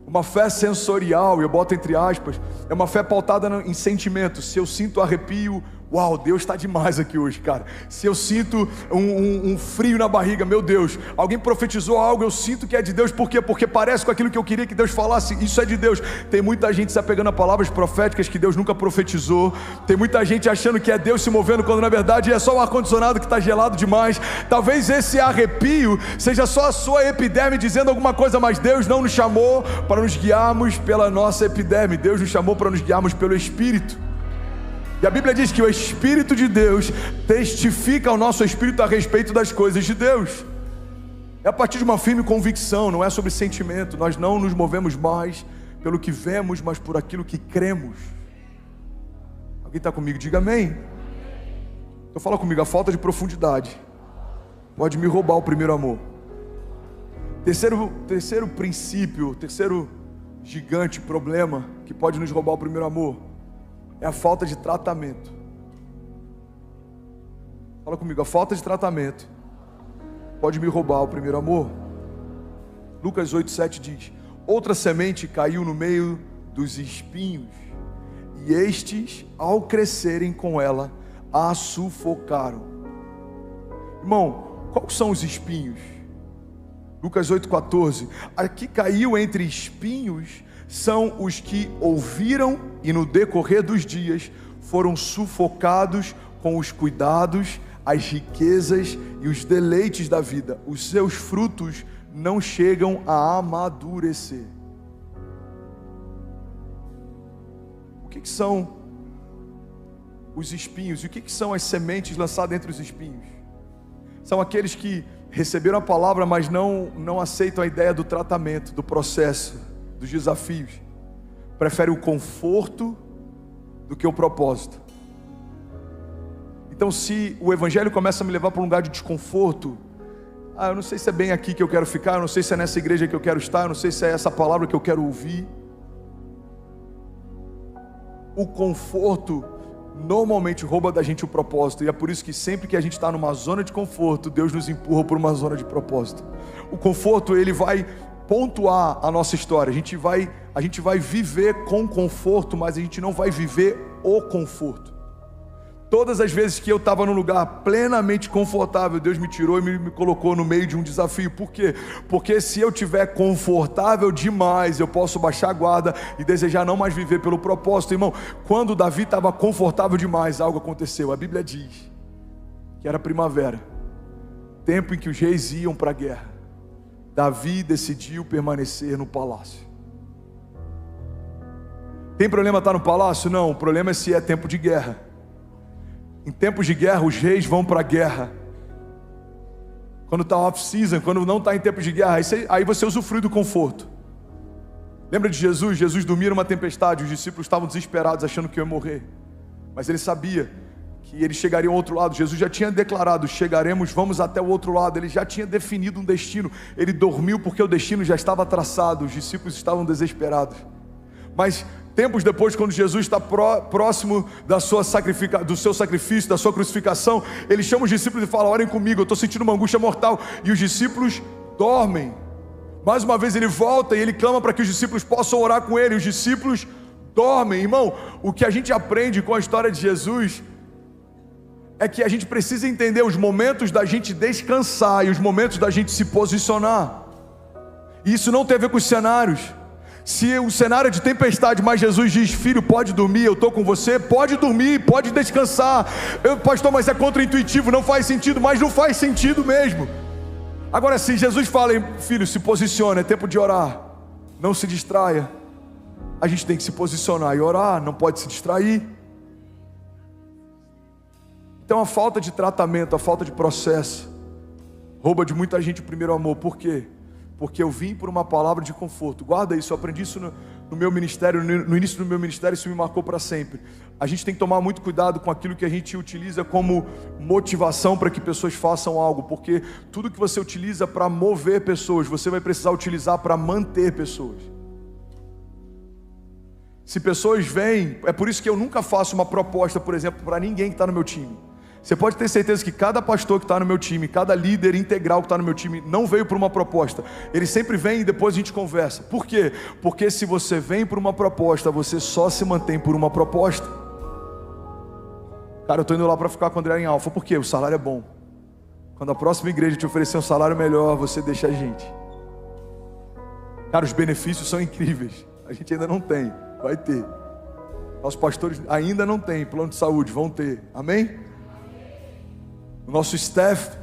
Uma fé sensorial, eu boto entre aspas, é uma fé pautada em sentimentos. Se eu sinto arrepio, uau, Deus está demais aqui hoje, cara. Se eu sinto um frio na barriga, meu Deus, alguém profetizou algo, eu sinto que é de Deus. Por quê? Porque parece com aquilo que eu queria que Deus falasse. Isso é de Deus. Tem muita gente se apegando a palavras proféticas que Deus nunca profetizou. Tem muita gente achando que é Deus se movendo, quando na verdade é só o ar-condicionado que está gelado demais. Talvez esse arrepio seja só a sua epiderme dizendo alguma coisa, mas Deus não nos chamou para nos guiarmos pela nossa epiderme. Deus nos chamou para nos guiarmos pelo Espírito. E a Bíblia diz que o Espírito de Deus testifica ao nosso espírito a respeito das coisas de Deus. É a partir de uma firme convicção, não é sobre sentimento. Nós não nos movemos mais pelo que vemos, mas por aquilo que cremos. Alguém está comigo? Diga amém. Então fala comigo, a falta de profundidade pode me roubar o primeiro amor. Terceiro princípio, terceiro gigante problema que pode nos roubar o primeiro amor é a falta de tratamento. Fala comigo, a falta de tratamento pode me roubar o primeiro amor. Lucas 8,7 diz: outra semente caiu no meio dos espinhos, e estes, ao crescerem com ela, a sufocaram. Irmão, quais são os espinhos? Lucas 8,14, aqui caiu entre espinhos, são os que ouviram e no decorrer dos dias foram sufocados com os cuidados, as riquezas e os deleites da vida. Os seus frutos não chegam a amadurecer. que são os espinhos? E o que são as sementes lançadas entre os espinhos? São aqueles que receberam a palavra, mas não aceitam a ideia do tratamento, do processo, dos desafios. Preferem o conforto do que o propósito. Então, se o evangelho começa a me levar para um lugar de desconforto, eu não sei se é bem aqui que eu quero ficar, eu não sei se é nessa igreja que eu quero estar, eu não sei se é essa palavra que eu quero ouvir. O conforto normalmente rouba da gente o propósito, e é por isso que sempre que a gente está numa zona de conforto, Deus nos empurra por uma zona de propósito. O conforto, ele vai pontuar a nossa história. A gente vai viver com conforto, mas a gente não vai viver o conforto. Todas as vezes que eu estava num lugar plenamente confortável, Deus me tirou e me colocou no meio de um desafio. Por quê? Porque se eu estiver confortável demais, eu posso baixar a guarda e desejar não mais viver pelo propósito. Irmão, quando Davi estava confortável demais, algo aconteceu. A Bíblia diz que era primavera, tempo em que os reis iam para a guerra. Davi decidiu permanecer no palácio. Tem problema estar no palácio? Não, o problema é se é tempo de guerra. Em tempos de guerra, os reis vão para a guerra. Quando está off-season, quando não está em tempo de guerra, aí você usufrui do conforto. Lembra de Jesus? Jesus dormia numa tempestade, os discípulos estavam desesperados, achando que iam morrer. Mas ele sabia que eles chegariam ao outro lado. Jesus já tinha declarado: chegaremos, vamos até o outro lado. Ele já tinha definido um destino. Ele dormiu porque o destino já estava traçado. Os discípulos estavam desesperados. Mas tempos depois, quando Jesus está próximo do seu sacrifício, da sua crucificação, ele chama os discípulos e fala: orem comigo, eu estou sentindo uma angústia mortal. E os discípulos dormem. Mais uma vez ele volta e ele clama para que os discípulos possam orar com ele. Os discípulos dormem. Irmão, o que a gente aprende com a história de Jesus é que a gente precisa entender os momentos da gente descansar e os momentos da gente se posicionar. E isso não tem a ver com os cenários. Se o cenário é de tempestade, mas Jesus diz: filho, pode dormir, eu estou com você, pode dormir, pode descansar. Pastor, mas é contra-intuitivo, não faz sentido. Mas não faz sentido mesmo. Agora, se Jesus fala: filho, se posicione, é tempo de orar, não se distraia. A gente tem que se posicionar e orar, não pode se distrair. Então a falta de tratamento, a falta de processo rouba de muita gente o primeiro amor. Por quê? Porque eu vim por uma palavra de conforto. Guarda isso, eu aprendi isso no meu ministério, no início do meu ministério, isso me marcou para sempre. A gente tem que tomar muito cuidado com aquilo que a gente utiliza como motivação para que pessoas façam algo, porque tudo que você utiliza para mover pessoas, você vai precisar utilizar para manter pessoas. Se pessoas vêm, é por isso que eu nunca faço uma proposta, por exemplo, para ninguém que está no meu time. Você pode ter certeza que cada pastor que está no meu time, cada líder integral que está no meu time, não veio por uma proposta. Ele sempre vem e depois a gente conversa. Por quê? Porque se você vem por uma proposta, você só se mantém por uma proposta. Cara, eu estou indo lá para ficar com o André em Alfa. Por quê? O salário é bom. Quando a próxima igreja te oferecer um salário melhor, você deixa a gente. Cara, os benefícios são incríveis. A gente ainda não tem, vai ter. Nossos pastores ainda não têm plano de saúde, vão ter. Amém? O nosso staff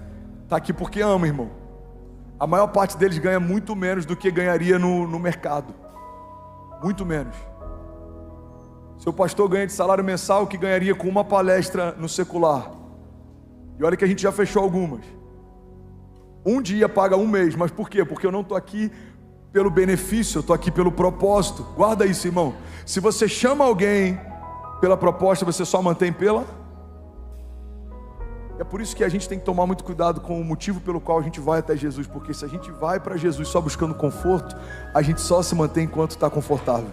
está aqui porque ama, irmão. A maior parte deles ganha muito menos do que ganharia no mercado. Muito menos. Seu pastor ganha de salário mensal o que ganharia com uma palestra no secular. E olha que a gente já fechou algumas. Um dia paga um mês, mas por quê? Porque eu não estou aqui pelo benefício, eu estou aqui pelo propósito. Guarda isso, irmão. Se você chama alguém pela proposta, você só mantém pela... É por isso que a gente tem que tomar muito cuidado com o motivo pelo qual a gente vai até Jesus, porque se a gente vai para Jesus só buscando conforto, a gente só se mantém enquanto está confortável.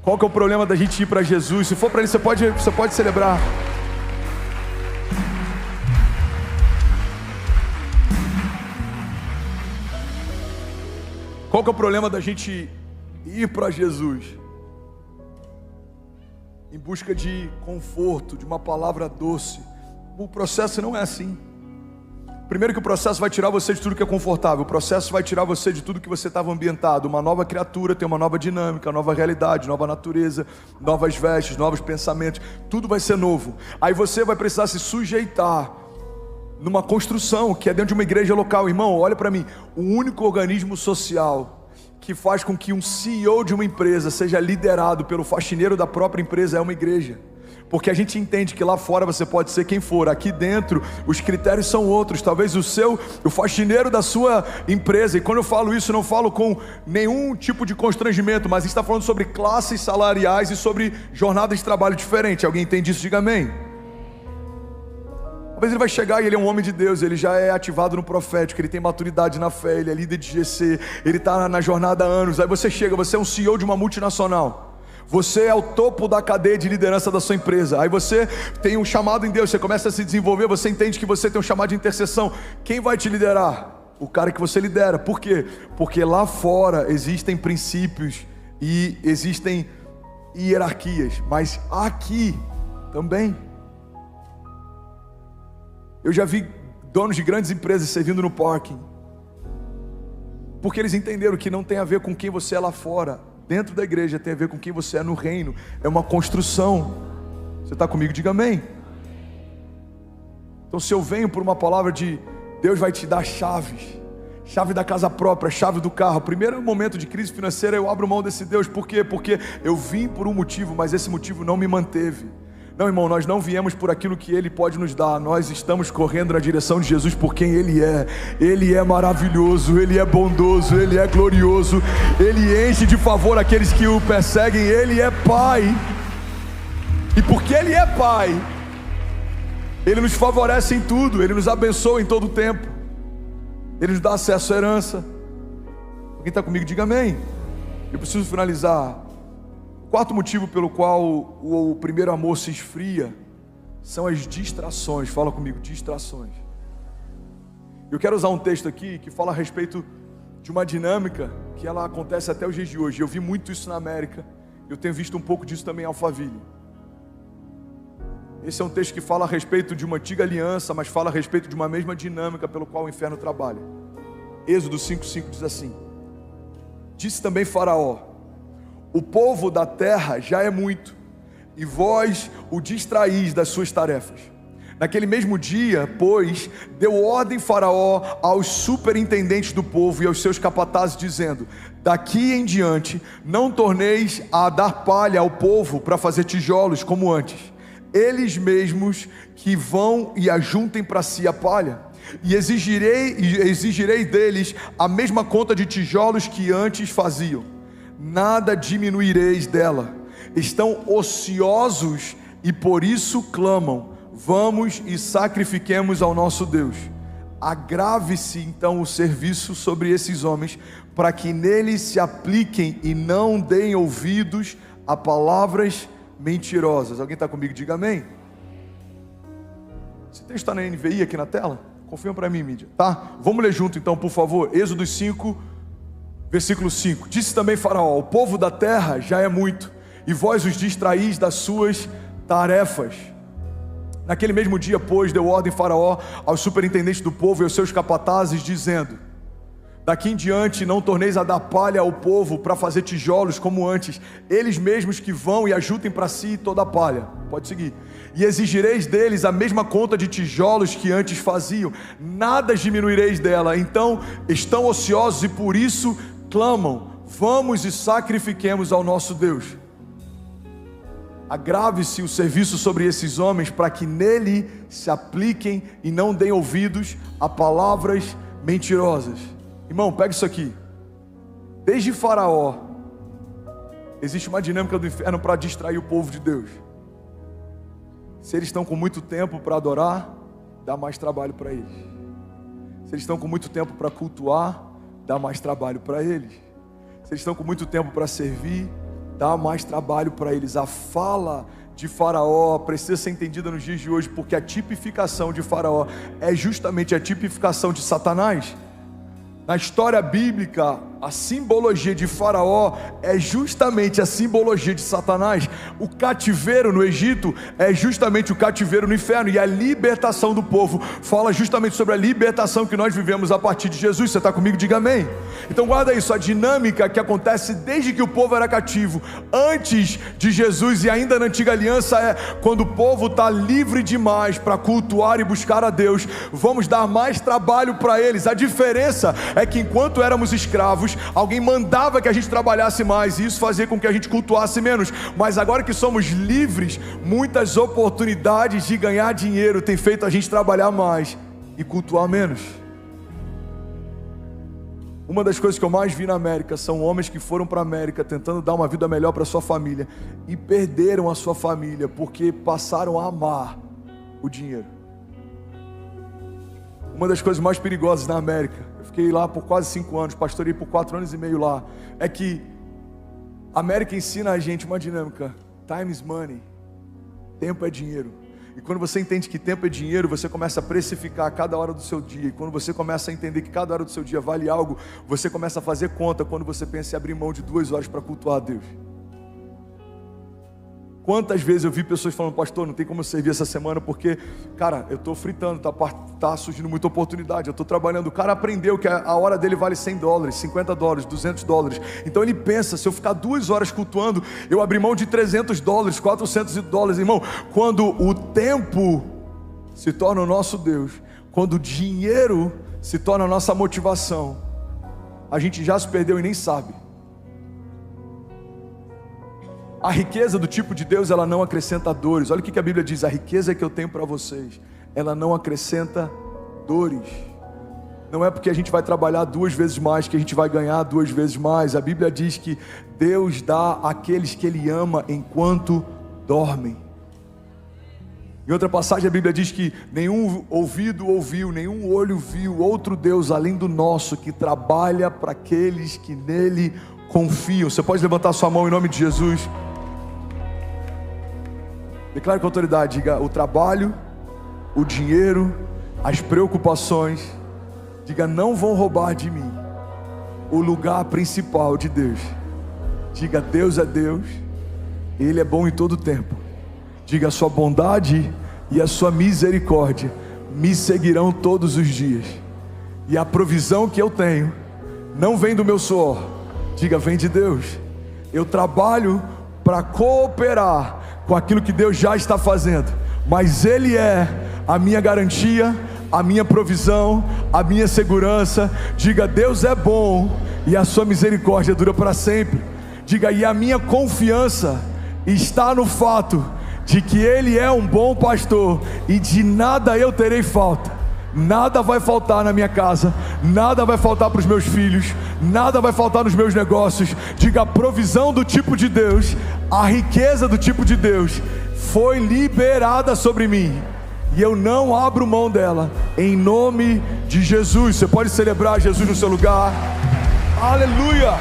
Qual que é o problema da gente ir para Jesus? Se for para ele, você pode celebrar. Qual que é o problema da gente ir para Jesus? Em busca de conforto, de uma palavra doce. O processo não é assim. Primeiro que o processo vai tirar você de tudo que é confortável. O processo vai tirar você de tudo que você estava ambientado. Uma nova criatura tem uma nova dinâmica, nova realidade, nova natureza, novas vestes, novos pensamentos. Tudo vai ser novo. Aí você vai precisar se sujeitar numa construção que é dentro de uma igreja local. Irmão, olha para mim. O único organismo social que faz com que um CEO de uma empresa seja liderado pelo faxineiro da própria empresa é uma igreja. Porque a gente entende que lá fora você pode ser quem for, aqui dentro os critérios são outros. Talvez o faxineiro da sua empresa, e quando eu falo isso, não falo com nenhum tipo de constrangimento, mas a gente está falando sobre classes salariais e sobre jornadas de trabalho diferente. Alguém entende isso? Diga amém. Talvez ele vai chegar e ele é um homem de Deus, ele já é ativado no profético, ele tem maturidade na fé, ele é líder de GC, ele está na jornada há anos. Aí você chega, você é um CEO de uma multinacional, você é o topo da cadeia de liderança da sua empresa. Aí você tem um chamado em Deus, você começa a se desenvolver, você entende que você tem um chamado de intercessão. Quem vai te liderar? O cara que você lidera. Por quê? Porque lá fora existem princípios e existem hierarquias, mas aqui também. Eu já vi donos de grandes empresas servindo no parking, porque eles entenderam que não tem a ver com quem você é lá fora. Dentro da igreja tem a ver com quem você é no reino. É uma construção. Você está comigo? Diga amém. Então, se eu venho por uma palavra de Deus vai te dar chaves, chave da casa própria, chave do carro, primeiro momento de crise financeira eu abro mão desse Deus. Por quê? Porque eu vim por um motivo, mas esse motivo não me manteve. Não, irmão, nós não viemos por aquilo que Ele pode nos dar. Nós estamos correndo na direção de Jesus por quem Ele é. Ele é maravilhoso, Ele é bondoso, Ele é glorioso, Ele enche de favor aqueles que o perseguem. Ele é Pai, e porque Ele é Pai, Ele nos favorece em tudo, Ele nos abençoa em todo o tempo, Ele nos dá acesso à herança. Quem está comigo, diga amém. Eu preciso finalizar. Quarto motivo pelo qual o primeiro amor se esfria são as distrações. Fala comigo, distrações. Eu quero usar um texto aqui que fala a respeito de uma dinâmica que ela acontece até os dias de hoje. Eu vi muito isso na América, eu tenho visto um pouco disso também em Alphaville. Esse é um texto que fala a respeito de uma antiga aliança, mas fala a respeito de uma mesma dinâmica pelo qual o inferno trabalha. Êxodo 5:5 diz assim: disse também Faraó: o povo da terra já é muito, e vós o distraís das suas tarefas. Naquele mesmo dia, pois, deu ordem Faraó aos superintendentes do povo e aos seus capatazes, dizendo: daqui em diante não torneis a dar palha ao povo para fazer tijolos como antes. Eles mesmos que vão e ajuntem para si a palha, e exigirei deles a mesma conta de tijolos que antes faziam. Nada diminuireis dela. Estão ociosos e por isso clamam: vamos e sacrifiquemos ao nosso Deus. Agrave-se então o serviço sobre esses homens, para que neles se apliquem e não deem ouvidos a palavras mentirosas. Alguém está comigo? Diga amém. Esse texto está na NVI aqui na tela? Confirma para mim, mídia, tá? Vamos ler junto então, por favor. Êxodo 5, versículo 5. Disse também Faraó: o povo da terra já é muito, e vós os distraís das suas tarefas. Naquele mesmo dia, pois, deu ordem Faraó aos superintendentes do povo e aos seus capatazes, dizendo: daqui em diante não torneis a dar palha ao povo para fazer tijolos como antes. Eles mesmos que vão e ajuntem para si toda a palha. Pode seguir. E exigireis deles a mesma conta de tijolos que antes faziam. Nada diminuireis dela. Então estão ociosos e por isso clamam: vamos e sacrifiquemos ao nosso Deus. Agrave-se o serviço sobre esses homens, para que nele se apliquem e não deem ouvidos a palavras mentirosas. Irmão, pega isso aqui. Desde Faraó existe uma dinâmica do inferno para distrair o povo de Deus. Se eles estão com muito tempo para adorar, dá mais trabalho para eles. Se eles estão com muito tempo para cultuar, dá mais trabalho para eles. Se eles estão com muito tempo para servir, dá mais trabalho para eles. A fala de Faraó precisa ser entendida nos dias de hoje, porque a tipificação de Faraó é justamente a tipificação de Satanás. Na história bíblica, a simbologia de Faraó é justamente a simbologia de Satanás. O cativeiro no Egito é justamente o cativeiro no inferno, e a libertação do povo fala justamente sobre a libertação que nós vivemos a partir de Jesus. Você está comigo? Diga amém. Então guarda isso, a dinâmica que acontece desde que o povo era cativo, antes de Jesus e ainda na antiga aliança, é quando o povo está livre demais para cultuar e buscar a Deus, vamos dar mais trabalho para eles. A diferença é que enquanto éramos escravos, trabalhávamos, alguém mandava que a gente trabalhasse mais, e isso fazia com que a gente cultuasse menos. Mas agora que somos livres, muitas oportunidades de ganhar dinheiro têm feito a gente trabalhar mais e cultuar menos. Uma das coisas que eu mais vi na América são homens que foram para a América tentando dar uma vida melhor para sua família e perderam a sua família porque passaram a amar o dinheiro. Uma das coisas mais perigosas na América, eu fiquei lá por quase 5 anos, pastorei por 4 anos e meio lá, é que a América ensina a gente uma dinâmica: time is money, tempo é dinheiro. E quando você entende que tempo é dinheiro, você começa a precificar cada hora do seu dia. E quando você começa a entender que cada hora do seu dia vale algo, você começa a fazer conta quando você pensa em abrir mão de 2 horas para cultuar a Deus. Quantas vezes eu vi pessoas falando: pastor, não tem como eu servir essa semana porque, cara, eu estou fritando, tá surgindo muita oportunidade, eu estou trabalhando. O cara aprendeu que a hora dele vale $100, $50, $200. Então ele pensa: se eu ficar 2 horas cultuando, eu abri mão de $300, $400. Irmão, quando o tempo se torna o nosso Deus, quando o dinheiro se torna a nossa motivação, a gente já se perdeu e nem sabe. A riqueza do tipo de Deus, ela não acrescenta dores. Olha o que a Bíblia diz: a riqueza que eu tenho para vocês, ela não acrescenta dores. Não é porque a gente vai trabalhar 2 vezes mais que a gente vai ganhar 2 vezes mais. A Bíblia diz que Deus dá àqueles que Ele ama enquanto dormem. Em outra passagem a Bíblia diz que nenhum ouvido ouviu, nenhum olho viu outro Deus além do nosso, que trabalha para aqueles que nele confiam. Você pode levantar sua mão em nome de Jesus? Declare com autoridade, diga: o trabalho, o dinheiro, as preocupações, diga, não vão roubar de mim o lugar principal de Deus. Diga: Deus é Deus, Ele é bom em todo tempo. Diga: a sua bondade e a sua misericórdia me seguirão todos os dias. E a provisão que eu tenho não vem do meu suor, diga, vem de Deus. Eu trabalho para cooperar com aquilo que Deus já está fazendo, mas Ele é a minha garantia, a minha provisão, a minha segurança. Diga: Deus é bom e a sua misericórdia dura para sempre. Diga: e a minha confiança está no fato de que Ele é um bom pastor e de nada eu terei falta. Nada vai faltar na minha casa, nada vai faltar para os meus filhos, nada vai faltar nos meus negócios. Diga: a provisão do tipo de Deus, a riqueza do tipo de Deus foi liberada sobre mim, e eu não abro mão dela, em nome de Jesus. Você pode celebrar Jesus no seu lugar. Aleluia.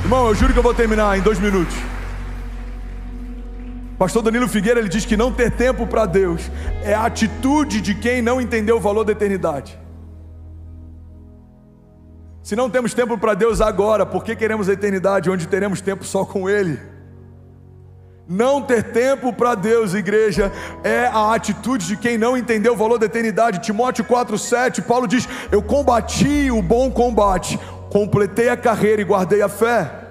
Irmão, eu juro que eu vou terminar em 2 minutos. Pastor Danilo Figueira, ele diz que não ter tempo para Deus é a atitude de quem não entendeu o valor da eternidade. Se não temos tempo para Deus agora, por que queremos a eternidade onde teremos tempo só com Ele? Não ter tempo para Deus, igreja, é a atitude de quem não entendeu o valor da eternidade. Timóteo 4,7, Paulo diz: eu combati o bom combate, completei a carreira e guardei a fé.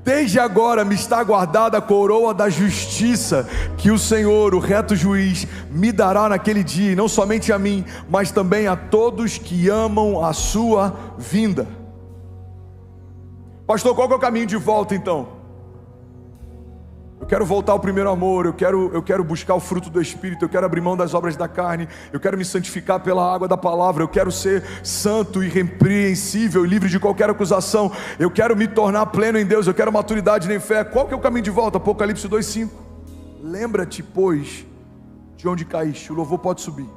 Desde agora me está guardada a coroa da justiça, que o Senhor, o reto juiz, me dará naquele dia, e não somente a mim, mas também a todos que amam a sua vinda. Pastor, qual que é o caminho de volta então? Eu quero voltar ao primeiro amor, eu quero buscar o fruto do Espírito, eu quero abrir mão das obras da carne, eu quero me santificar pela água da palavra, eu quero ser santo, irrepreensível, livre de qualquer acusação, eu quero me tornar pleno em Deus, eu quero maturidade em fé. Qual que é o caminho de volta? Apocalipse 2,5. Lembra-te, pois, de onde caíste. O louvor pode subir.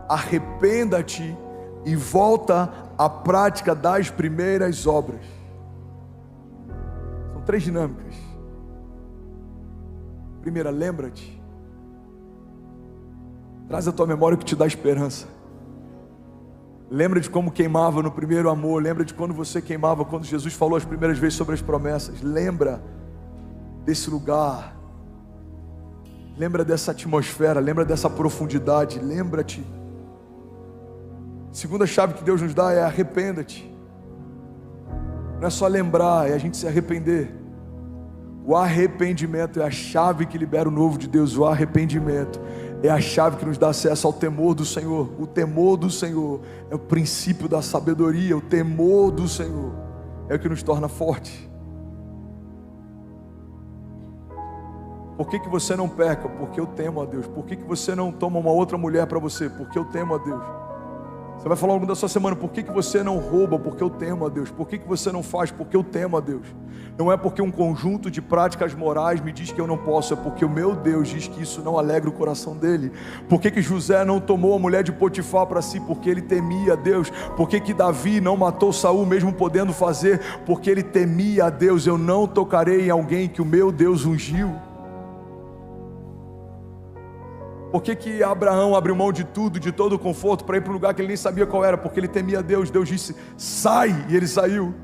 Arrependa-te e volta à prática das primeiras obras. São 3 dinâmicas. Primeira, lembra-te. Traz à tua memória o que te dá esperança. Lembra de como queimava no primeiro amor. Lembra de quando você queimava, quando Jesus falou as primeiras vezes sobre as promessas. Lembra desse lugar. Lembra dessa atmosfera. Lembra dessa profundidade. Lembra-te. Segunda chave que Deus nos dá é arrependa-te. Não é só lembrar, é a gente se arrepender. O arrependimento é a chave que libera o novo de Deus. O arrependimento é a chave que nos dá acesso ao temor do Senhor. O temor do Senhor é o princípio da sabedoria. O temor do Senhor é o que nos torna fortes. Por que você não peca? Porque eu temo a Deus. Por que você não toma uma outra mulher para você? Porque eu temo a Deus. Você vai falar ao longo da sua semana: por que você não rouba? Porque eu temo a Deus. Por que você não faz? Porque eu temo a Deus. Não é porque um conjunto de práticas morais me diz que eu não posso, é porque o meu Deus diz que isso não alegra o coração dele. Por que José não tomou a mulher de Potifar para si? Porque ele temia a Deus. Por que Davi não matou Saul mesmo podendo fazer? Porque ele temia a Deus. Eu não tocarei em alguém que o meu Deus ungiu. Por que Abraão abriu mão de tudo, de todo o conforto, para ir para um lugar que ele nem sabia qual era? Porque ele temia a Deus. Deus disse: sai, e ele saiu.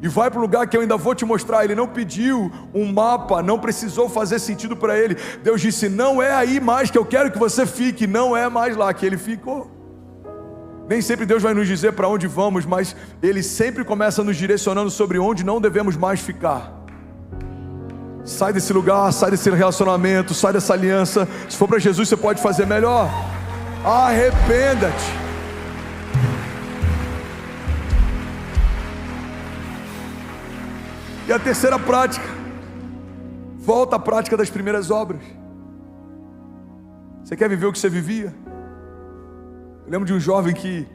E vai para o lugar que eu ainda vou te mostrar. Ele não pediu um mapa, não precisou fazer sentido para ele. Deus disse: não é aí mais que eu quero que você fique. Não é mais lá que ele ficou. Nem sempre Deus vai nos dizer para onde vamos, mas Ele sempre começa nos direcionando sobre onde não devemos mais ficar. Sai desse lugar, sai desse relacionamento, sai dessa aliança. Se for para Jesus, você pode fazer melhor. Arrependa-te. E a terceira prática, volta à prática das primeiras obras. Você quer viver o que você vivia? Eu lembro de um jovem que,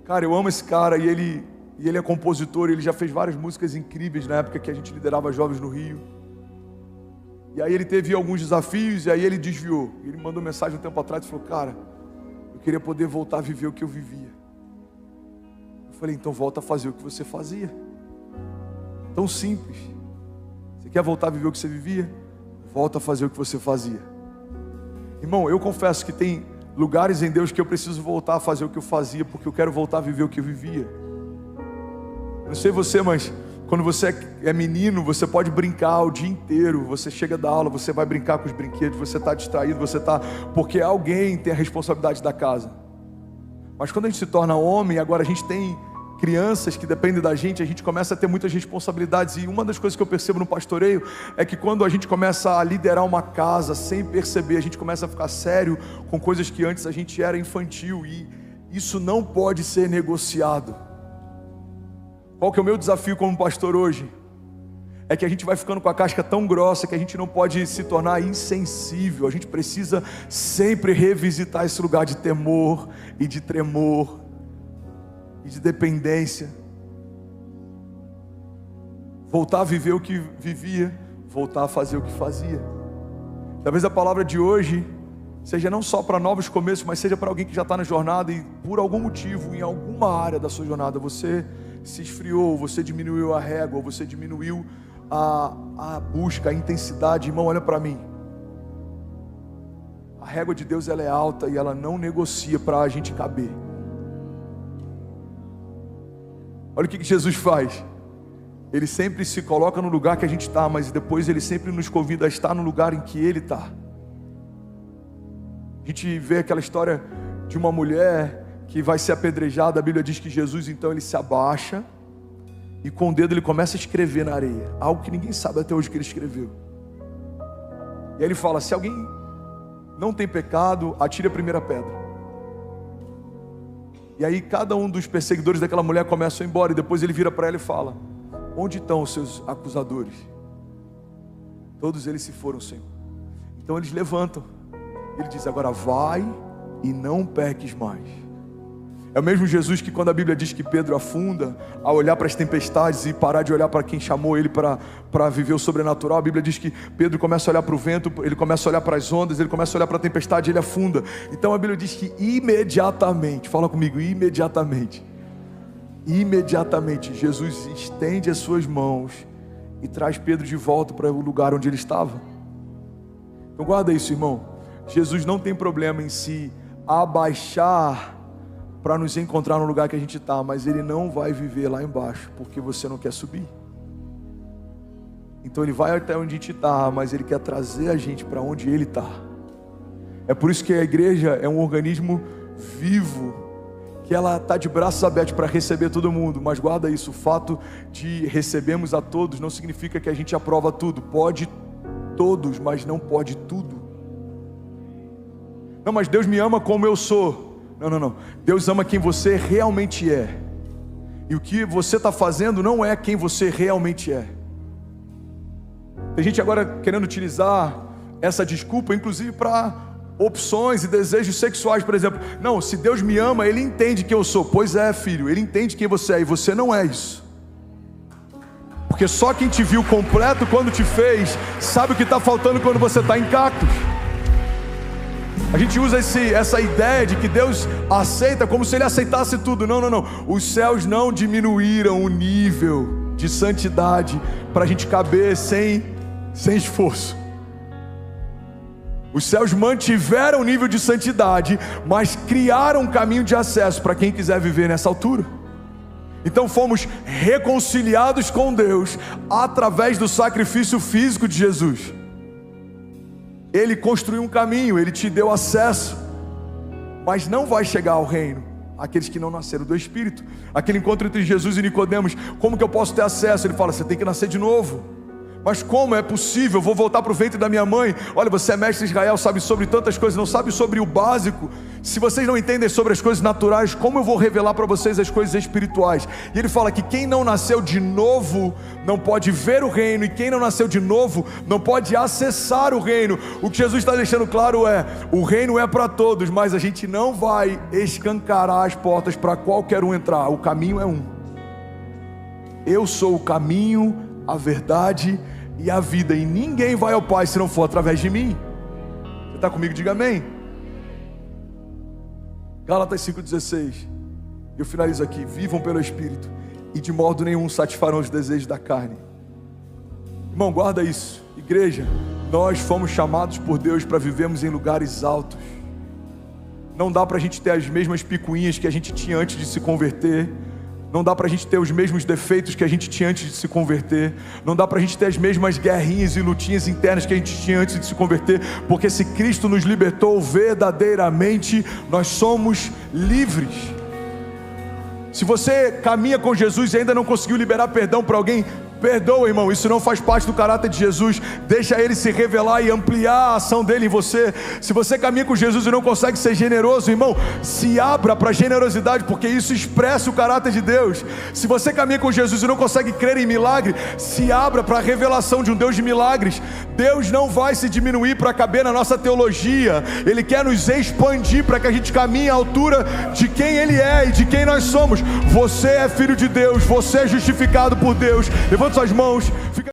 cara, eu amo esse cara, e ele é compositor, ele já fez várias músicas incríveis na época que a gente liderava jovens no Rio. E aí ele teve alguns desafios, e aí ele desviou. Ele me mandou mensagem um tempo atrás e falou: cara, eu queria poder voltar a viver o que eu vivia. Eu falei: então volta a fazer o que você fazia. Tão simples. Você quer voltar a viver o que você vivia? Volta a fazer o que você fazia. Irmão, eu confesso que tem lugares em Deus que eu preciso voltar a fazer o que eu fazia, porque eu quero voltar a viver o que eu vivia. Eu não sei você, mas quando você é menino, você pode brincar o dia inteiro. Você chega da aula, você vai brincar com os brinquedos, você está distraído, porque alguém tem a responsabilidade da casa. Mas quando a gente se torna homem, agora a gente tem crianças que dependem da gente, a gente começa a ter muitas responsabilidades. E uma das coisas que eu percebo no pastoreio é que quando a gente começa a liderar uma casa sem perceber, a gente começa a ficar sério com coisas que antes a gente era infantil, e isso não pode ser negociado. Qual que é o meu desafio como pastor hoje? É que a gente vai ficando com a casca tão grossa que a gente não pode se tornar insensível. A gente precisa sempre revisitar esse lugar de temor e de tremor e de dependência. Voltar a viver o que vivia, voltar a fazer o que fazia. Talvez a palavra de hoje seja não só para novos começos, mas seja para alguém que já está na jornada e por algum motivo, em alguma área da sua jornada, você se esfriou, você diminuiu a régua, você diminuiu a busca, a intensidade. Irmão, olha para mim. A régua de Deus, ela é alta e ela não negocia para a gente caber. Olha o que Jesus faz. Ele sempre se coloca no lugar que a gente está, mas depois Ele sempre nos convida a estar no lugar em que Ele está. A gente vê aquela história de uma mulher que vai ser apedrejada. A Bíblia diz que Jesus, então, Ele se abaixa e com o dedo Ele começa a escrever na areia, algo que ninguém sabe até hoje que Ele escreveu. E aí Ele fala: se alguém não tem pecado, atire a primeira pedra. E aí cada um dos perseguidores daquela mulher começa a ir embora, e depois Ele vira para ela e fala: onde estão os seus acusadores? Todos eles se foram, Senhor. Então eles levantam. Ele diz: agora vai e não peques mais. É o mesmo Jesus que, quando a Bíblia diz que Pedro afunda, a olhar para as tempestades e parar de olhar para quem chamou ele para viver o sobrenatural, a Bíblia diz que Pedro começa a olhar para o vento, ele começa a olhar para as ondas, ele começa a olhar para a tempestade e ele afunda. Então a Bíblia diz que imediatamente, fala comigo, imediatamente Jesus estende as suas mãos e traz Pedro de volta para o lugar onde ele estava. Então guarda isso, irmão. Jesus não tem problema em se abaixar para nos encontrar no lugar que a gente está, mas Ele não vai viver lá embaixo, porque você não quer subir. Então Ele vai até onde a gente está, mas Ele quer trazer a gente para onde Ele está. É por isso que a igreja é um organismo vivo, que ela está de braços abertos para receber todo mundo. Mas guarda isso, o fato de recebemos a todos não significa que a gente aprova tudo. Pode todos, mas não pode tudo. Não, mas Deus me ama como eu sou. Não. Deus ama quem você realmente é. E o que você está fazendo não é quem você realmente é. Tem gente agora querendo utilizar essa desculpa, inclusive para opções e desejos sexuais, por exemplo. Não, se Deus me ama, Ele entende quem eu sou. Pois é, filho, Ele entende quem você é, e você não é isso. Porque só quem te viu completo quando te fez, sabe o que está faltando quando você está em cactos. A gente usa essa ideia de que Deus aceita como se Ele aceitasse tudo. Não. Os céus não diminuíram o nível de santidade para a gente caber sem esforço. Os céus mantiveram o nível de santidade, mas criaram um caminho de acesso para quem quiser viver nessa altura. Então fomos reconciliados com Deus através do sacrifício físico de Jesus. Ele construiu um caminho, Ele te deu acesso, mas não vai chegar ao reino aqueles que não nasceram do Espírito. Aquele encontro entre Jesus e Nicodemos, como que eu posso ter acesso? Ele fala, você tem que nascer de novo. Mas como é possível? Eu vou voltar para o ventre da minha mãe. Olha, você é mestre de Israel, sabe sobre tantas coisas, não sabe sobre o básico. Se vocês não entendem sobre as coisas naturais, como eu vou revelar para vocês as coisas espirituais? E ele fala que quem não nasceu de novo não pode ver o reino, e quem não nasceu de novo não pode acessar o reino. O que Jesus está deixando claro é, o reino é para todos, mas a gente não vai escancarar as portas para qualquer um entrar. O caminho é um. Eu sou o caminho, a verdade e a vida, e ninguém vai ao Pai se não for através de mim. Você está comigo? Diga amém. Gálatas 5,16. Eu finalizo aqui. Vivam pelo Espírito, e de modo nenhum satisfarão os desejos da carne. Irmão, guarda isso. Igreja, nós fomos chamados por Deus para vivermos em lugares altos. Não dá para a gente ter as mesmas picuinhas que a gente tinha antes de se converter. Não dá para a gente ter os mesmos defeitos que a gente tinha antes de se converter. Não dá para a gente ter as mesmas guerrinhas e lutinhas internas que a gente tinha antes de se converter. Porque se Cristo nos libertou verdadeiramente, nós somos livres. Se você caminha com Jesus e ainda não conseguiu liberar perdão para alguém, perdoa, irmão, isso não faz parte do caráter de Jesus. Deixa Ele se revelar e ampliar a ação dele em você. Se você caminha com Jesus e não consegue ser generoso, irmão, se abra para a generosidade, porque isso expressa o caráter de Deus. Se você caminha com Jesus e não consegue crer em milagre, se abra para a revelação de um Deus de milagres. Deus não vai se diminuir para caber na nossa teologia. Ele quer nos expandir para que a gente caminhe à altura de quem Ele é e de quem nós somos. Você é filho de Deus, você é justificado por Deus. Levanta suas mãos.